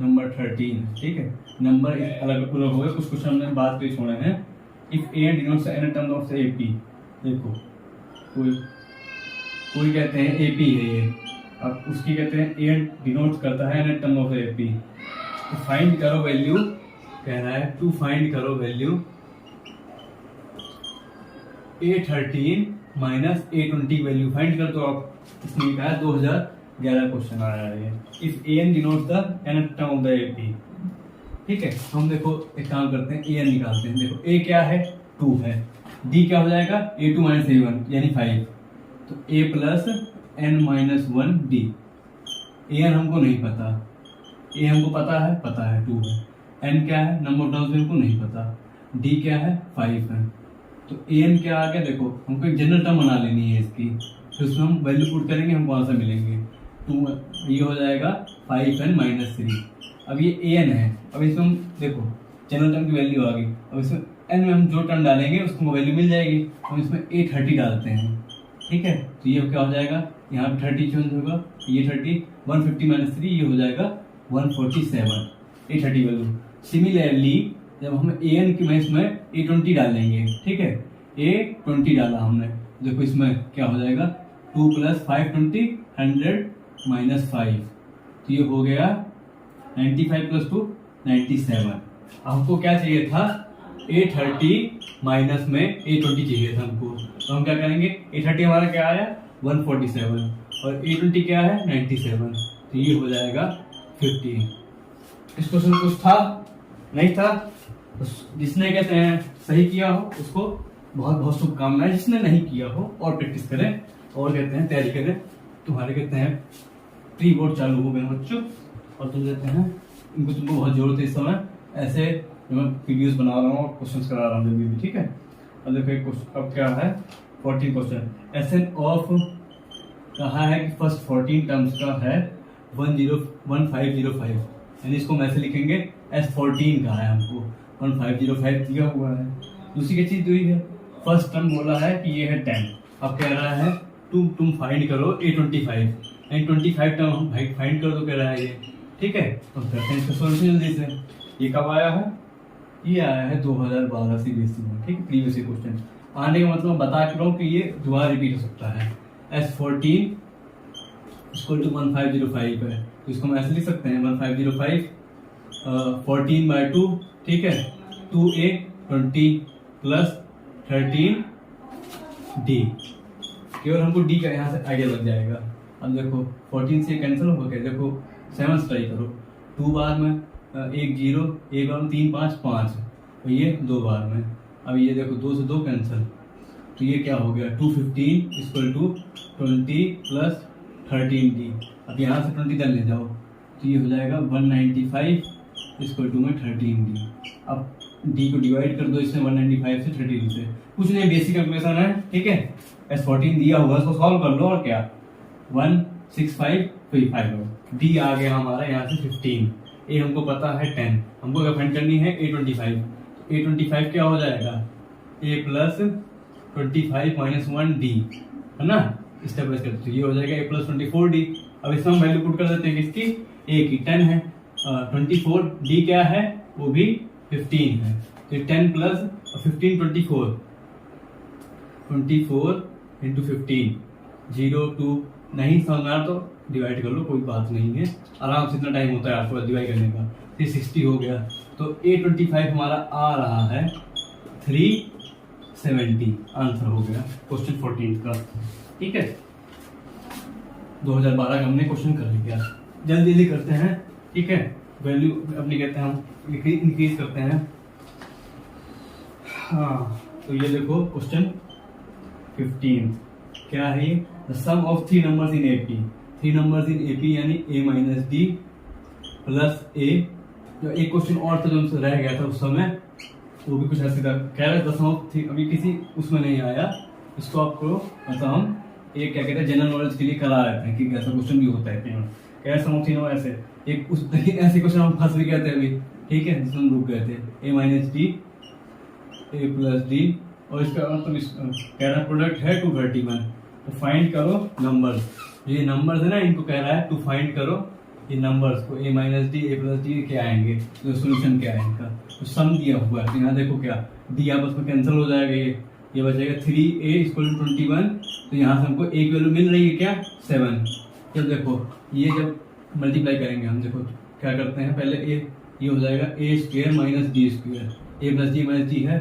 Speaker 1: नंबर 13, ठीक है। नंबर अलग अलग हो गए, कुछ क्वेश्चन हमने बात पे छोड़े हैं। If A denotes N term of AP, देखो कोई कहते हैं एपी है ये, अब उसकी कहते हैं ए डिनोट करता है एन टर्म ऑफ एपी। तो फाइंड करो वैल्यू, कह रहा है टू फाइंड करो value A13 minus A20 value find कर दो आप। इसमें कहा है 2011 क्वेश्चन आया है। If an denotes the n term of the AP, ठीक है। हम देखो एक काम करते हैं, an निकालते हैं। देखो a क्या है 2 है, d क्या हो जाएगा A2 माइनस A1 यानी 5, तो a plus n minus 1 d। an हमको नहीं पता, a हमको पता है 2 है, n क्या है नंबर टर्म्स में हमको नहीं पता, d क्या है 5 है। तो an क्या आ गया, देखो हमको एक जनरल टर्म बना लेनी है इसकी, तो उसमें हम वैल्यू पुट करेंगे, हमको आंसर मिलेंगे 2, ये हो जाएगा 5n माइनस 3। अब ये an है, अब इसमें हम देखो जनरल टर्म की वैल्यू आ गई, अब इसमें n में हम जो टर्म डालेंगे उसको वैल्यू मिल जाएगी। हम इसमें A30 डालते हैं, ठीक है। तो ये क्या हो जाएगा, यहाँ पे 30 चेंज होगा, ये 30 150 माइनस 3 ये हो जाएगा 147 A30 वैल्यू। सिमिलरली जब हम an की मैच में A20 डालेंगे, ठीक है, A20 डाला हमने, देखो इसमें क्या हो जाएगा 2 प्लस 5 20 100 माइनस 5, तो ये हो गया 95 प्लस 2 97। हमको क्या चाहिए था A30 माइनस में A20 चाहिए था हमको, तो हम क्या करेंगे A30 हमारा क्या आया 147 और A20 क्या है 97, तो ये हो जाएगा 50। इस क्वेश्चन कुछ था नहीं था, जिसने कहते हैं सही किया हो उसको बहुत बहुत शुभकामनाएं, जिसने नहीं किया हो और प्रैक्टिस करें और कहते हैं तैयारी करें। तुम्हारे कहते हैं प्री बोर्ड चालू हो गए बच्चों, और तुम कहते हैं इनको तुमको बहुत जरूरत है इस समय, ऐसे मैं वीडियोस बना रहा हूँ और क्वेश्चंस करा रहा हूँ भी, ठीक है। अब देखो एक क्वेश्चन अब क्या है 14 क्वेश्चन, एसन ऑफ कहा है कि फर्स्ट 14 टर्म्स का है 1505, यानी इसको हम ऐसे लिखेंगे S14 का है, हमको 1505 दिया हुआ है। दूसरी क्या चीज हुई है, फर्स्ट टर्म बोला है कि ये है 10, अब कह रहा है तुम फाइंड करो A25, यानी 25 टर्म हम फाइंड कर दो कह रहा है ये, ठीक है। तो करते हैं इसका सॉल्यूशन जल्दी से। ये कब आया है, ये आया है 2012 CBSE में, ठीक है, प्रीवियस क्वेश्चन आने का मतलब बता के रहा हूँ कि ये दोबारा रिपीट हो सकता है। S14 इक्वल टू 1505 है, तो इसको हम ऐसे लिख सकते हैं 1505 14/2, ठीक है, 2A20 प्लस 13D, केवल हमको D का यहाँ से आइडिया लग जाएगा। अब देखो 14 से कैंसिल हो गया, देखो 7 ट्राई करो, 2 बार में 1 0, 1 बार में 3 5 5, और ये 2 बार में। अब ये देखो 2 से 2 कैंसिल, तो ये क्या हो गया 215 इक्वल टू 20 प्लस 13D। अब यहाँ से 20 ले जाओ, तो ये हो जाएगा 195 इक्वल टू में 13D। अब D को डिवाइड कर दो इसमें 195 से 13 से, कुछ नहीं बेसिक कैलकुलेशन है, ठीक है। S14 दिया हुआ है, उसको सॉल्व कर लो, और क्या 165 D आ गया हमारा यहाँ से 15, A हमको पता है 10, हमको क्या फाइंड करनी है A25, A25 क्या हो जाएगा A प्लस 25 माइनस 1D, है ना, स्टेप बाय स्टेप, तो ये हो जाएगा A प्लस 24D। अब इसमें हम वैल्यू पुट कर देते हैं किसकी ए की 10 है, 24, डी क्या है वो भी 15 है, तो 10 प्लस 15 24, 24 इंटू 15, 0 2, नहीं समझ में आ रहा तो डिवाइड कर लो, कोई बात नहीं है, आराम से इतना टाइम होता है आपको डिवाइड करने का। 360 हो गया, तो A25 हमारा आ रहा है 370, आंसर हो गया क्वेश्चन 14 का। ठीक है, 2012 का हमने क्वेश्चन कर लिया। जल्दी जल्दी करते हैं, ठीक है, वैल्यू अपनी कहते हैं हम इंक्रीज करते हैं। हाँ, तो ये देखो क्वेश्चन 15 क्या है ये, the sum of 3 numbers in AP, 3 numbers in AP यानी a minus d plus a. जो एक क्वेश्चन और था जो हमसे रह गया था उस समय, वो भी कुछ ऐसे कह रहा है, द सम ऑफ 3, अभी किसी उसमें नहीं आया, इसको आपको मतलब हम एक क्या कहते हैं जनरल नॉलेज के लिए करा रहते हैं कि ऐसा क्वेश्चन भी होता है पेपर, क्या सम ऑफ 3 ऐसे एक उस ऐसे क्वेश्चन हम फंस भी गए थे अभी, ठीक है, जिसमें हम रुक गए थे, a minus D A plus D, और इसका मतलब कह रहा है प्रोडक्ट है 231, तो फाइंड करो नंबर्स, ये नंबर्स है ना इनको कह रहा है टू फाइंड करो ये नंबर्स को, a minus D A plus D क्या आएंगे, तो सोल्यूशन क्या है इनका, तो सम दिया हुआ है, तो यहाँ देखो क्या डी आपस में कैंसिल हो जाएगा, ये बचेगा 3a इक्वल टू 21, तो यहाँ से हमको a की वैल्यू मिल रही है क्या 7। जब देखो ये जब मल्टीप्लाई करेंगे हम, देखो क्या करते हैं पहले ये हो जाएगा a square minus d square, a plus D है,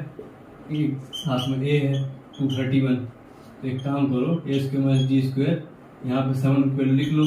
Speaker 1: एक साथ में a है 231, तो एक काम करो a square minus d square, यहाँ पे 7 की वैल्यू लिख लो,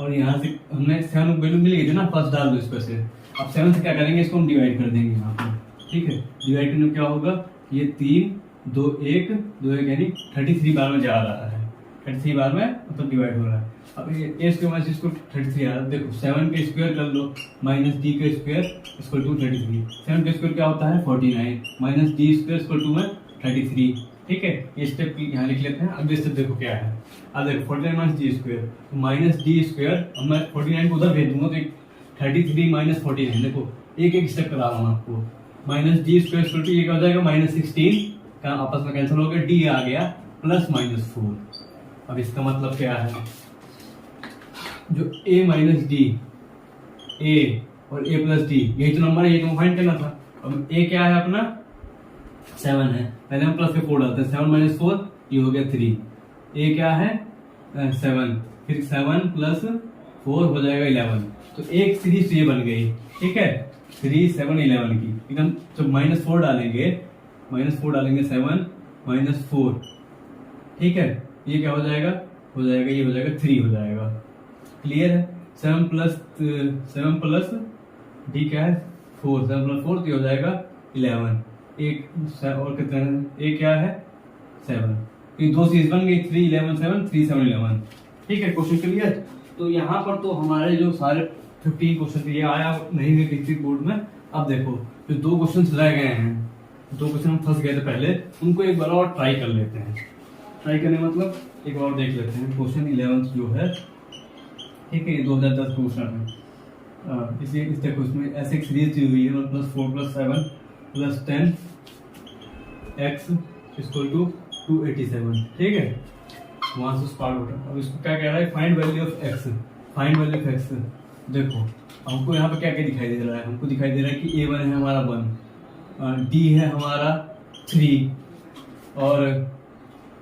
Speaker 1: और यहाँ से हमने 7 की वैल्यू मिल गई थी ना, फर्स्ट डाल दो इस पर से, अब 7 से क्या करेंगे, इसको हम डिवाइड कर देंगे यहाँ पर, ठीक है, डिवाइड करने में क्या होगा, ये 3 2 1 2 1 यानी 33 बार में जा रहा है, 33 बार में मतलब डिवाइड हो रहा है। अब ये a स्क्वायर माइनस इसको 33 आ रहा है, देखो 7 के स्क्वायर कर लो माइनस डी के स्क्वायर इक्वल टू 33, 7 के स्क्वायर क्या होता है 49 minus d square equal to में 33, ठीक है, ये स्टेप यहाँ लिख लेते हैं। अगले स्टेप देखो क्या है, अब देखो 49 minus d square, minus d square, अब मैं 49 को उधर भेज दूंगा तो 33 माइनस 49, देखो एक एक स्टेप करा रहा हूँ आपको, minus d square equal to ये क्या हो जाएगा माइनस 16 का आपस में कैंसिल हो गया, डी आ गया प्लस माइनस 4। अब इसका मतलब क्या है, जो a माइनस डी, a और a प्लस डी यही तो नंबर है, ये तो फाइंड करना था। अब a क्या है अपना 7 है, पहले हम प्लस के 4 डालते हैं, 7 माइनस 4 ये हो गया 3, a क्या है 7, फिर 7 प्लस 4 हो जाएगा 11, तो एक सीरीज ये बन गई, ठीक है, 3 7 11 की, एकदम जब माइनस 4 डालेंगे 7 माइनस 4, ठीक है, ये क्या हो जाएगा ये हो जाएगा 3 हो जाएगा, क्लियर है। 7 प्लस डी क्या है 4, 7 प्लस 4 तो हो जाएगा 11, एक और कितना है, एक क्या है 7, तो दो सीरीज बन गई 3 11 7 3 7 11, ठीक है, क्वेश्चन क्लियर। तो यहाँ पर तो हमारे जो सारे 15 क्वेश्चन ये आया नहीं है किसी बोर्ड में। अब देखो जो 2 क्वेश्चन रह गए हैं, 2 क्वेश्चन हम फंस गए थे पहले, उनको एक बार और ट्राई कर लेते हैं, ट्राई करने मतलब एक बार देख लेते हैं। क्वेश्चन 11 जो है, ठीक है, ये 2010 क्वेश्चन है, इसी इस देखो इसमें ऐसे एक सीरीज दी हुई है 1 + 4 + 7 + 10 x = 287, ठीक है, वहां से स्टार्ट होता है। अब इसको क्या कह रहा है, find value of x, find value of x। देखो हमको यहाँ पे क्या क्या दिखाई दे रहा है, हमको दिखाई दे रहा है कि a1 है हमारा 1, d है हमारा 3, और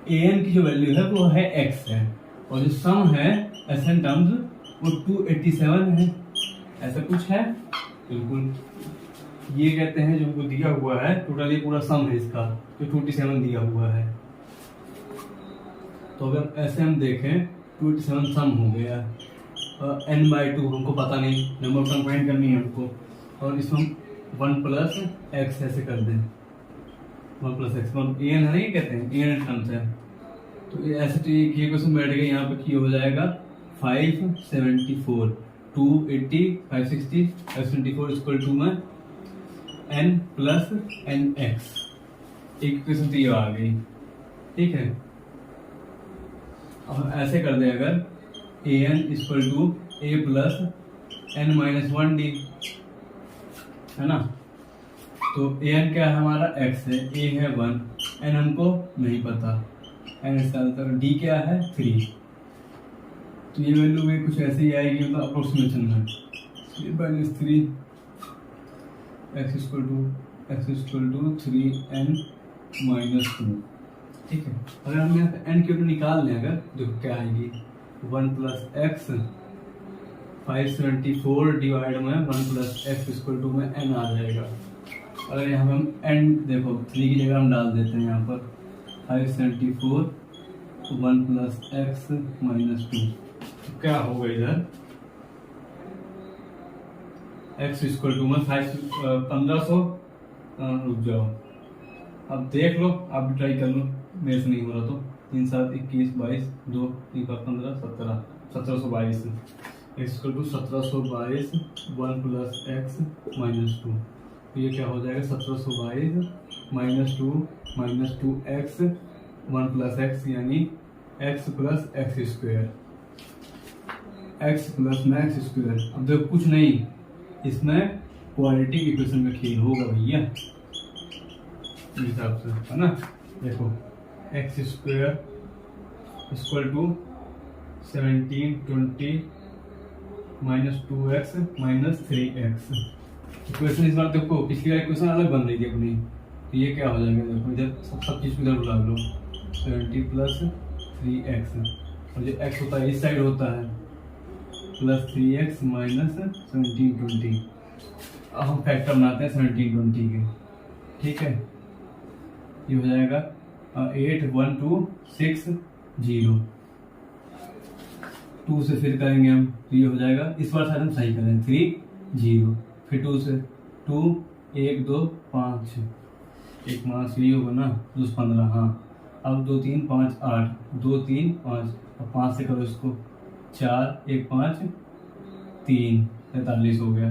Speaker 1: an की जो वैल्यू है वो है x है, और जो सम है एसएन टर्म्स वो 287 है, ऐसा कुछ है बिल्कुल, ये कहते हैं जो दिया हुआ है टोटली पूरा सम है इसका, जो 287 दिया हुआ है। तो अगर ऐसे हम देखें 287 सम हो गया, n/2 हमको पता नहीं, नंबर सम फाइंड करनी है हमको, और इसमें 1 + x ऐसे कर दें, 1 + x, an है ना, ये कहते हैं an टर्म्स है, तो ये ऐसे तो ये क्वेश्चन बैठ गया, यहाँ पे हो जाएगा 574 280 560 574 इक्वल टू में n + nx, एक क्वेश्चन तो ये आ गई, ठीक है। अब ऐसे कर दे, अगर an = a + n-1d है ना, तो an क्या है हमारा x है, a है 1, n हमको नहीं पता, n इसका आंसर, d क्या है 3, तो ये वैल्यू में कुछ ऐसे ही आएगी, मतलब अप्रोक्सीमेशन में 3 x equal to 3n minus 2। ठीक है, अगर हम यहाँ पे n की वैल्यू निकाल लें, अगर देखो क्या आएगी 1 प्लस एक्स 574 डिवाइड में 1 प्लस एक्स इक्वल टू में n आ जाएगा। अगर यहाँ पे हम n देखो 3 की जगह हम डाल देते हैं यहाँ पर 574 1 प्लस एक्स माइनस 2, तो क्या होगा इधर x इक्वल टू में 1500। रुक जाओ, अब देख लो, आप भी ट्राई कर लो, मेरे से नहीं हो रहा तो 3 7 21 22 2 3 5 15 17 1722 x equal to 1722 1 plus x minus 2। तो ये क्या हो जाएगा 1722 minus two x 1 plus x यानी x plus x square, x plus में एक्स स्क्वायर। अब देखो कुछ नहीं, इसमें क्वाड्रेटिक इक्वेशन का खेल होगा भैया इस हिसाब से, है ना। देखो x square equal to 1720 minus 2x minus 3x। Equation इस बार देखो, पिछली बार इक्वेशन अलग बन रही थी अपनी, तो ये क्या हो जाएगा, देखो इधर सब चीज़ इधर बुला लो 70 प्लस 3x, और जो x होता है इस साइड होता है प्लस 3x माइनस 1720। अब हम फैक्टर बनाते हैं 1720 के, ठीक है। ये हो जाएगा 81260, 2 से फिर करेंगे हम, तो ये हो जाएगा, इस बार शायद हम सही करें 30, फिर 2 से 2 1 2 5 1 5 ये होगा ना 2 15, हाँ। अब 2 3 5 8 2 3 5, अब 5 से करो इसको 4 1 5 3 43 हो गया।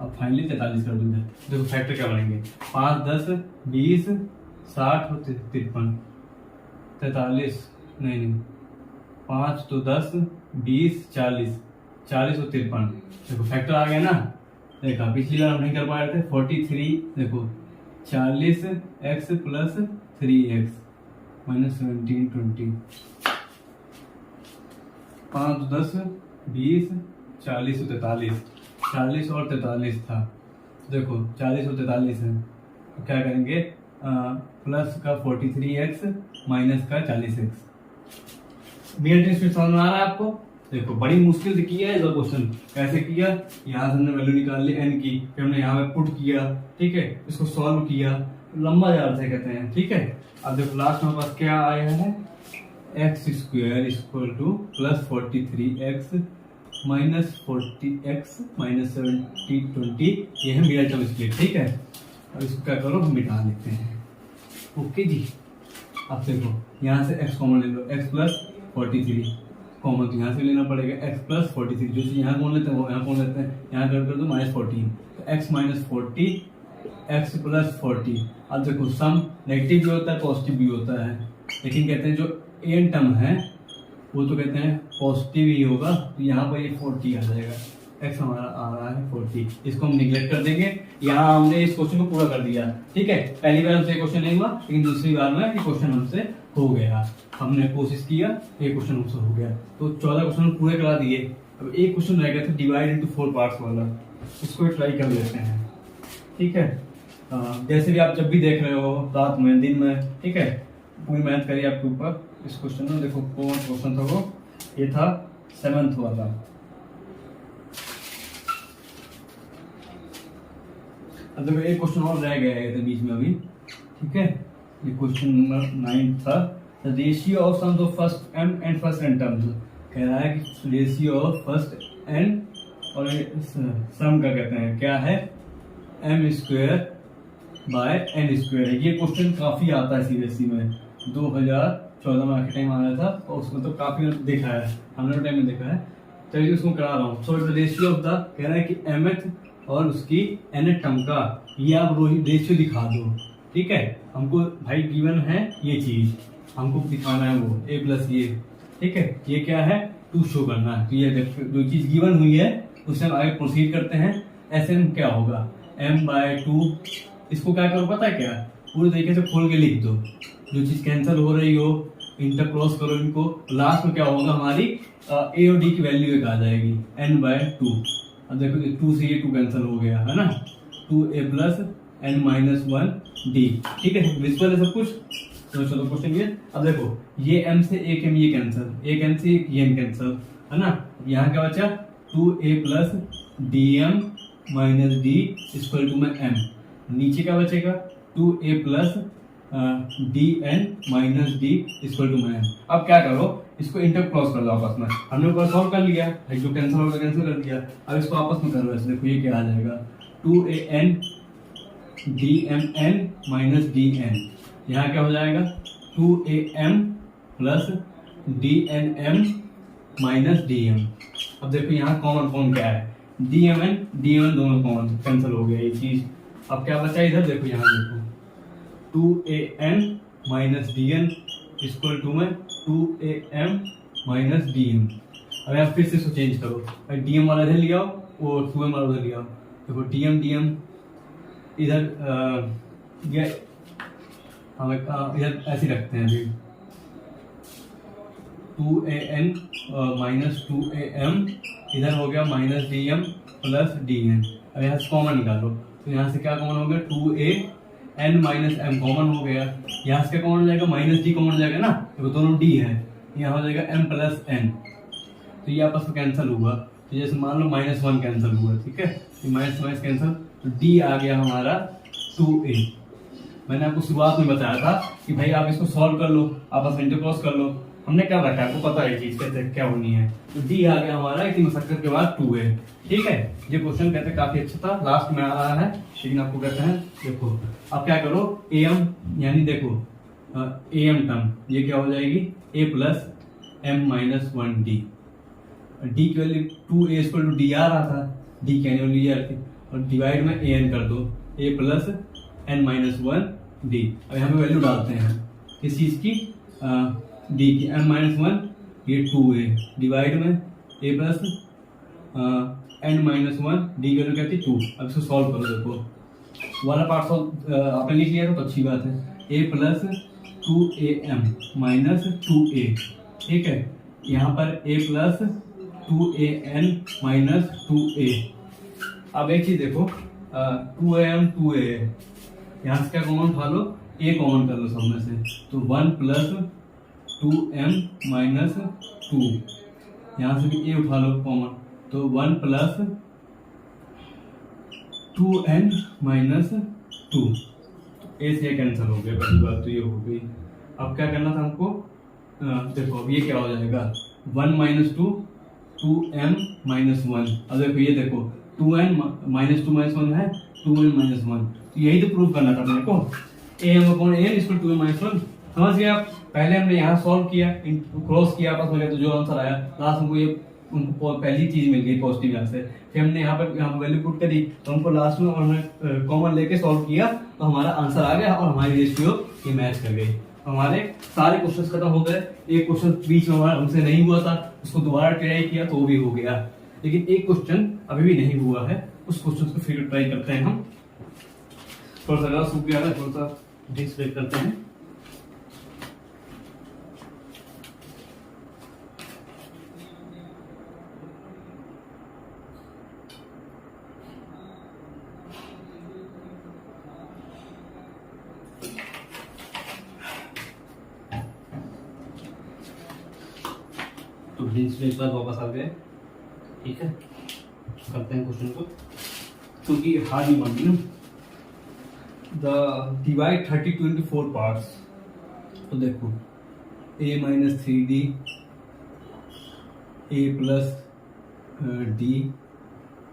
Speaker 1: अब फाइनली 43 कर दूंगा। देखो फैक्टर क्या बनेंगे, 5 10 20 60 और 53 43 नहीं 5 तो 10 20 40 40 और 53। देखो फैक्टर आ गया ना, देखा पिछली बार हम नहीं कर पाए थे 43। देखो 40 x प्लस 3x माइनस 1720, 5 10 20 40 और 43, 40 और 43 था। देखो 40 और 43 है, तो क्या करेंगे प्लस का 43x माइनस का 40x। मेरा ट्रिक समझ में आ रहा है आपको। देखो बड़ी मुश्किल से किया है क्वेश्चन, कैसे किया, यहाँ से हमने वैल्यू निकाल ली n की, फिर हमने यहाँ पे पुट किया, ठीक है, इसको सॉल्व किया, लंबा जाल से कहते हैं, ठीक है। अब देखो लास्ट में पास क्या आया है, x square equal two plus 43x minus 40x minus 1720, ये है मेरा टर्म स्प्लिट, ठीक है। अब इसको क्या करो, हम मिटा लेते हैं, ओके जी। अब देखो यहाँ से x कॉमन ले लो, x प्लस 43 कॉमन, तो यहाँ से लेना पड़ेगा x प्लस 43, जो चीज़ यहाँ कौन लेते हैं वो यहाँ कौन लेते हैं, यहाँ कर दो माइनस 14, तो x माइनस 40 x प्लस 40। अब देखो सम नेगेटिव भी होता है पॉजिटिव भी होता है, लेकिन कहते हैं जो एन टर्म है वो तो कहते हैं पॉजिटिव ही होगा, तो यहाँ पर ये 40 आ जाएगा, x हमारा आ रहा है 40, इसको हम निगलेक्ट कर देंगे। यहाँ हमने इस क्वेश्चन को पूरा कर दिया, ठीक है। पहली बार हमसे क्वेश्चन नहीं हुआ, लेकिन दूसरी बार में ये क्वेश्चन हमसे हो गया, हमने कोशिश किया, ये क्वेश्चन हमसे हो गया, तो 14 क्वेश्चन पूरे करा दिए। अब एक क्वेश्चन रह गया था डिवाइड इनटू 4 पार्ट्स वाला, उसको ट्राई कर लेते हैं, ठीक है। जैसे भी आप जब भी देख रहे हो, रात में दिन में, ठीक है, पूरी मेहनत करिए आपके ऊपर। इस क्वेश्चन में देखो कौन क्वेश्चन था वो, ये था 7th वाला। अब देखो एक क्वेश्चन और रह गया है बीच में अभी, ठीक है, ये क्वेश्चन नंबर 9 था। The ratio of sums of first m and first n terms, कह रहा है कि रेशियो ऑफ फर्स्ट n और सम का कहते हैं क्या है, m square by n square है। ये क्वेश्चन काफी आता है सीबीएसई में, 2014 में आखिर टाइम आया था, और उसमें तो काफी देखा है, हमने टाइम में देखा है, चलिए उसको करा रहा हूँ। So the ratio of the, कह रहा है कि mth और उसकी nth टर्म का ये आप रेशियो दिखा दो, ठीक है। हमको भाई गिवन है ये चीज, हमको दिखाना है वो a प्लस ये, ठीक है, ये क्या है 2 शो करना है। तो ये जो चीज गिवन हुई है उससे हम आगे प्रोसीड करते हैं। ऐसे में क्या होगा m/2, इसको क्या करो पता है क्या, पूरे तरीके से खोल के लिख दो, जो चीज कैंसिल हो रही हो इंटर क्रॉस करो इनको, लास्ट में क्या होगा हमारी ए और डी की वैल्यू एक आ जाएगी n/2। अब देखो 2 से ये 2 कैंसिल हो गया है ना, 2a प्लस n-1d। ठीक है, विजुअल है सब कुछ। तो चलो क्वेश्चन ये, अब देखो ये m से एक m ये कैंसिल, एक m से एक ये m कैंसिल है ना, यहाँ क्या बचा 2a plus dm minus d equal to में m, नीचे क्या बचेगा 2a plus dn minus d equal to में m। अब क्या करो, इसको इंटर क्रॉस कर दो आपस में, हमने ऊपर सॉल्व कर लिया, जो कैंसिल होगा कैंसिल कर दिया। अब इसको आपस में करो, ऐसे देखो ये क्या आ जाएगा 2an dmn माइनस dn, यहाँ क्या हो जाएगा 2am plus dnm minus dm। अब देखो यहाँ कॉमन कौन क्या है, dmn दोनों कॉमन कैंसिल हो गया ये चीज। अब क्या बचा इधर, देखो यहाँ देखो 2an minus dn equal to में 2am माइनस dm। अब यहाँ फिर से इसको चेंज करो, dm वाला इधर ले आओ और 2m वाला उधर ले आओ। देखो dm इधर ये हम इधर ऐसे रखते हैं अभी 2an माइनस 2am, इधर हो गया माइनस dm प्लस dn। अब यहाँ से कॉमन निकालो, तो यहाँ से क्या कॉमन हो गया 2an माइनस m कॉमन हो गया, यहाँ से क्या कॉमन हो जाएगा माइनस d कॉमन हो जाएगा ना, देखो दोनों d है, यहाँ हो जाएगा m प्लस n, तो ये आपस में कैंसिल हुआ। तो जैसे मान लो -1 कैंसिल हुआ, ठीक है, ये माइनस कैंसिल, तो d आ गया हमारा 2a। मैंने आपको शुरुआत में बताया था कि भाई आप इसको सॉल्व कर लो, आपस में इंटर क्रॉस कर लो, हमने कर रखा है, आपको पता है चीज कैसे क्या होनी है। तो डी आ गया हमारा इतनी मशक्कत के बाद 2a। ठीक है, ये क्वेश्चन कहते हैं काफी अच्छा था, लास्ट में आ रहा है, लेकिन आपको कहते हैं देखो अब क्या करो am, यानी देखो am टर्म ये क्या हो जाएगी a plus m minus 1d, D की value 2a equal to D आ रहा था, डी की वैल्यू ये थी, और डिवाइड में an कर दो a plus n minus 1d। अब यहाँ पे वैल्यू डालते हैं किस चीज की, d की n माइनस 1, ये 2a डिवाइड में a plus n minus 1 d की वैल्यू क्या थी 2। अब इसको सॉल्व करो, देखो वाला पार्ट सॉल्व आपने लिख लिया तो अच्छी बात है, a plus 2am minus 2a। ठीक है, यहाँ पर a plus 2an minus 2a। अब एक चीज देखो 2am 2a, यहाँ से क्या कॉमन उठा लो, a कॉमन कर लो सब में से, तो 1 प्लस 2m माइनस 2, यहाँ से भी a उठा लो कॉमन, तो 1 प्लस 2n माइनस 2, a से कैंसिल हो गया, पहली बात तो ये हो गई। अब क्या करना था हमको, देखो अब ये क्या हो जाएगा 1 माइनस 2 2m माइनस 1। अब देखो ये देखो 2n माइनस 2 माइनस 1 है 2n माइनस 1, तो यही तो प्रूव करना था अपने को, am upon n equal 2n minus 1। समझ गए आप, पहले हमने यहाँ सॉल्व किया, क्रॉस किया आपस में, तो जो आंसर आया लास्ट हमको ये उनको पहली चीज मिल गई पॉजिटिव यहाँ से, फिर हमने यहाँ पर वैल्यू पुट करी, तो हमको लास्ट में उन्होंने कॉमन लेके सॉल्व किया, तो हमारा आंसर आ गया और हमारी रेशियो ये मैच कर गई। हमारे सारे क्वेश्चंस खत्म हो गए, एक क्वेश्चन बीच में हमारा हमसे नहीं हुआ था, उसको दोबारा ट्राई किया तो वो भी हो गया, लेकिन एक क्वेश्चन अभी भी नहीं हुआ है, उस क्वेश्चन को फिर ट्राई करते हैं हम। थोड़ा सा सूख गया है, थोड़ा सा डिस्प्ले करते हैं। तो डिस्प्ले के बाद वापस आ गए, ठीक है, करते हैं क्वेश्चन को, क्योंकि हार्ड नहीं बनती ना। द डिवाइड 32 into 4 पार्ट्स, तो देखो a minus 3d, a plus d,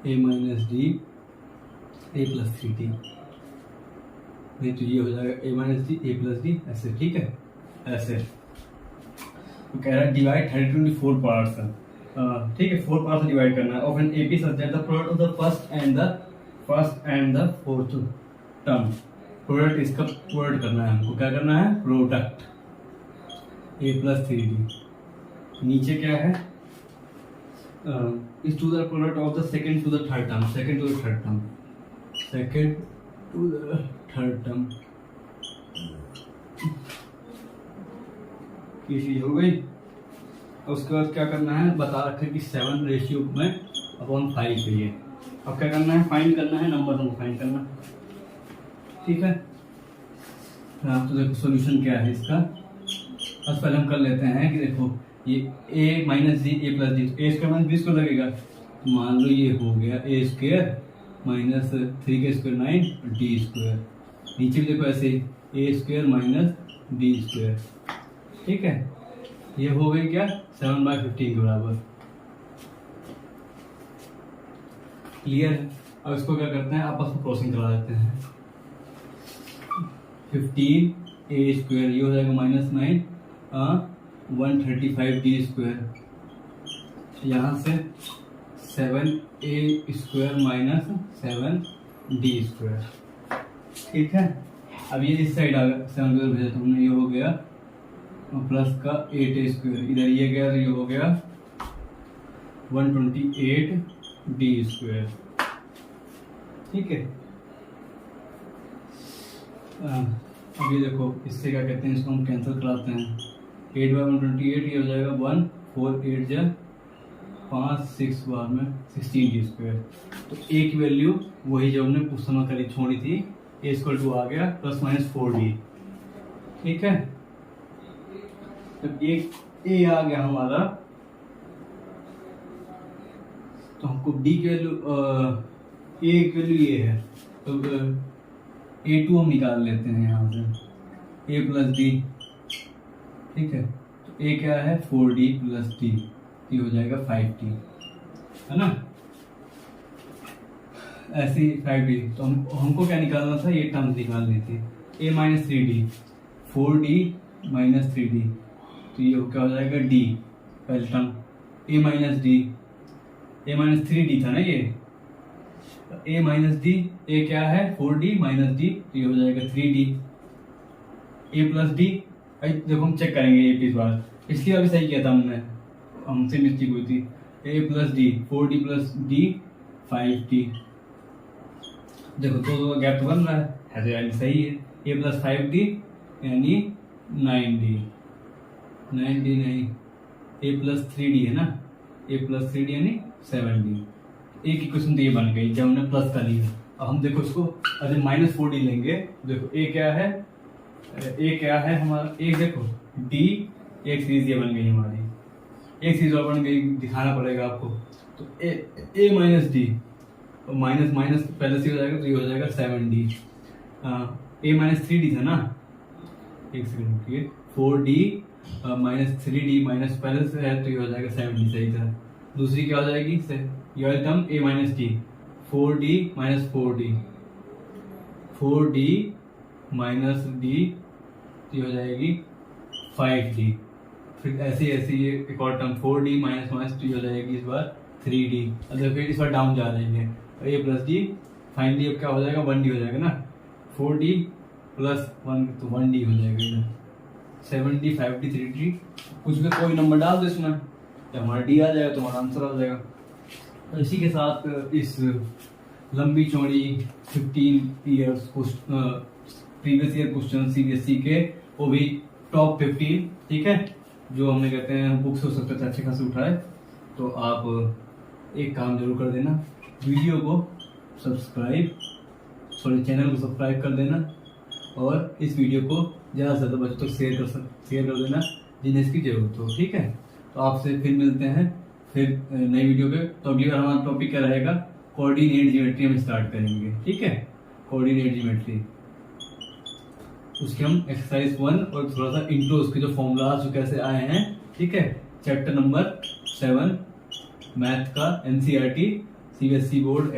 Speaker 1: a minus d, a plus 3d, नहीं तो ये हो जाएगा a minus d a plus d, ऐसे। ठीक है, ऐसे तो कह रहा है डिवाइड 32 into 4 पार्ट्स, ठीक है, 4 पार्ट्स डिवाइड करना है। Of an AP such that the product of the first and the fourth term, product इसका प्रोडक्ट करना है हमको, क्या करना है प्रोडक्ट a प्लस 3d, नीचे क्या है is to the product of the second to the third term, second to the third term, second to the third term. ये चीज हो गई। उसके बाद क्या करना है, बता रखे कि 7/5 चाहिए। अब क्या करना है, फाइंड करना है, नंबर हमको फाइंड करना, ठीक है। तो देखो सॉल्यूशन क्या है इसका। अब पहले हम कर लेते हैं कि देखो ये a minus D A plus D, A square minus B square लगेगा, तो मान लो ये हो गया ए स्क्वायर माइनस 3 के स्क्वायर 9 डी स्क्वायर। नीचे भी देखो ऐसे ए स्क्वायर माइनस डी स्क्वायर, ठीक है। ये हो गई क्या 7/15 के बराबर, क्लियर है। अब इसको क्या करते हैं, आपस में क्रॉसिंग करा देते हैं। 15 ए स्क्वायर ये हो जाएगा -9 135 डी स्क्वायर, यहाँ से 7a square minus 7 D square, ठीक है। अब ये इस साइड आ गया, 7 को भेजा तुमने, ये हो गया प्लस का 8a स्क्वायर, इधर ये गया तो ये हो गया 128 डी स्क्वायर, ठीक है। अब ये देखो इससे क्या कहते हैं, इसको हम कैंसिल कराते हैं। 8/128 ये हो जाएगा 1 4 8 जा 5 6 बार में 16 डी स्क्वायर। तो ए की वैल्यू वही जो हमने उस समय करी छोड़ी थी, ए इक्वल टू आ गया +-4d, ठीक है। जब ए आ गया हमारा, तो हमको डी की वैल्यू ए की वैल्यू ये है, तो A2 हम निकाल लेते हैं यहाँ से, a प्लस डी, ठीक है। तो a क्या है 4d प्लस d, ये हो जाएगा 5d, है ना। ऐसे ही 5d, तो हमको क्या निकालना था, ये टर्म्स निकालनी थी। a minus 3d 4d minus 3d, तो ये क्या हो जाएगा d पहले term, a minus d, a minus 3d था ना ये, a माइनस डी, a क्या है 4d माइनस d, तो ये हो जाएगा 3d। a प्लस डी, देखो हम चेक करेंगे ये इस बार, पिछली बार भी सही किया था हमसे मिस्टेक हुई थी। a plus D 4d plus d 5d, देखो दो गैप तो बन रहा है तो यानी सही है। a प्लस 5d यानी 9d, 9d नहीं, a प्लस 3d है ना, a प्लस 3d यानी 7d। एक ही क्वेश्चन तो ये बन गई जब हमने प्लस कर लिया। अब हम देखो इसको अगर -4d लेंगे, देखो a क्या है, a क्या है हमारा, a देखो d, एक सीरीज ये बन गई हमारी, एक सीरीज और बन गई, दिखाना पड़ेगा आपको। तो a minus D, minus minus पहले से हो जाएगा, तो ये हो जाएगा 7d। a माइनस 3d था ना, एक सेकंड रुकिए, 4d माइनस 3d माइनस पहले से है, तो ये हो जाएगा 7d, सही था। दूसरी क्या हो जाएगी, ये वाली term a minus D 4d minus 4d, 4d minus D, तो ये हो जाएगी 5d। फिर ऐसे ऐसे ये एक और टर्म 4d माइनस माइनस, तो ये हो जाएगी इस बार 3d। अब देखो इस बार डाउन जा रही है, a प्लस डी, फाइनली अब क्या हो जाएगा 1d हो जाएगा ना, 4d प्लस 1 तो 1d हो जाएगा इधर, 7d 5d 3d, कुछ भी कोई नंबर डाल दो इसमें, तो हमारा d आ जाएगा, तो हमारा आंसर आ जाएगा। तो इसी के साथ इस लंबी चौड़ी 15 years previous year question CBSE के, वो भी टॉप 15, ठीक है, जो हमने कहते हैं बुक्स हो सकते थे अच्छे खासे उठाए। तो आप एक काम जरूर कर देना, वीडियो को चैनल को सब्सक्राइब कर देना, और इस वीडियो को ज़्यादा से ज़्यादा बच्चों तक शेयर कर देना जिन्हें इसकी जरूरत हो, ठीक है। तो आपसे फिर मिलते हैं फिर नई वीडियो पे। तो अगली बार हमारा टॉपिक क्या रहेगा, कोऑर्डिनेट ज्योमेट्री हम स्टार्ट करेंगे, ठीक है, कोऑर्डिनेट ज्योमेट्री। उसके हम एक्सरसाइज 1 और थोड़ा सा इंट्रो, उसके जो फॉर्मूलाज जो कैसे आए हैं, ठीक है, चैप्टर नंबर 7 मैथ का NCERT CBSE board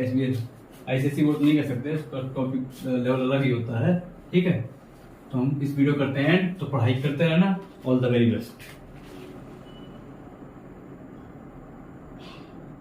Speaker 1: ICSE board नहीं कह सकते, उसका टॉपिक लेवल अलग ही होता है, ठीक है। तो हम इस वीडियो करते हैं, तो पढ़ाई करते रहना। All the very best.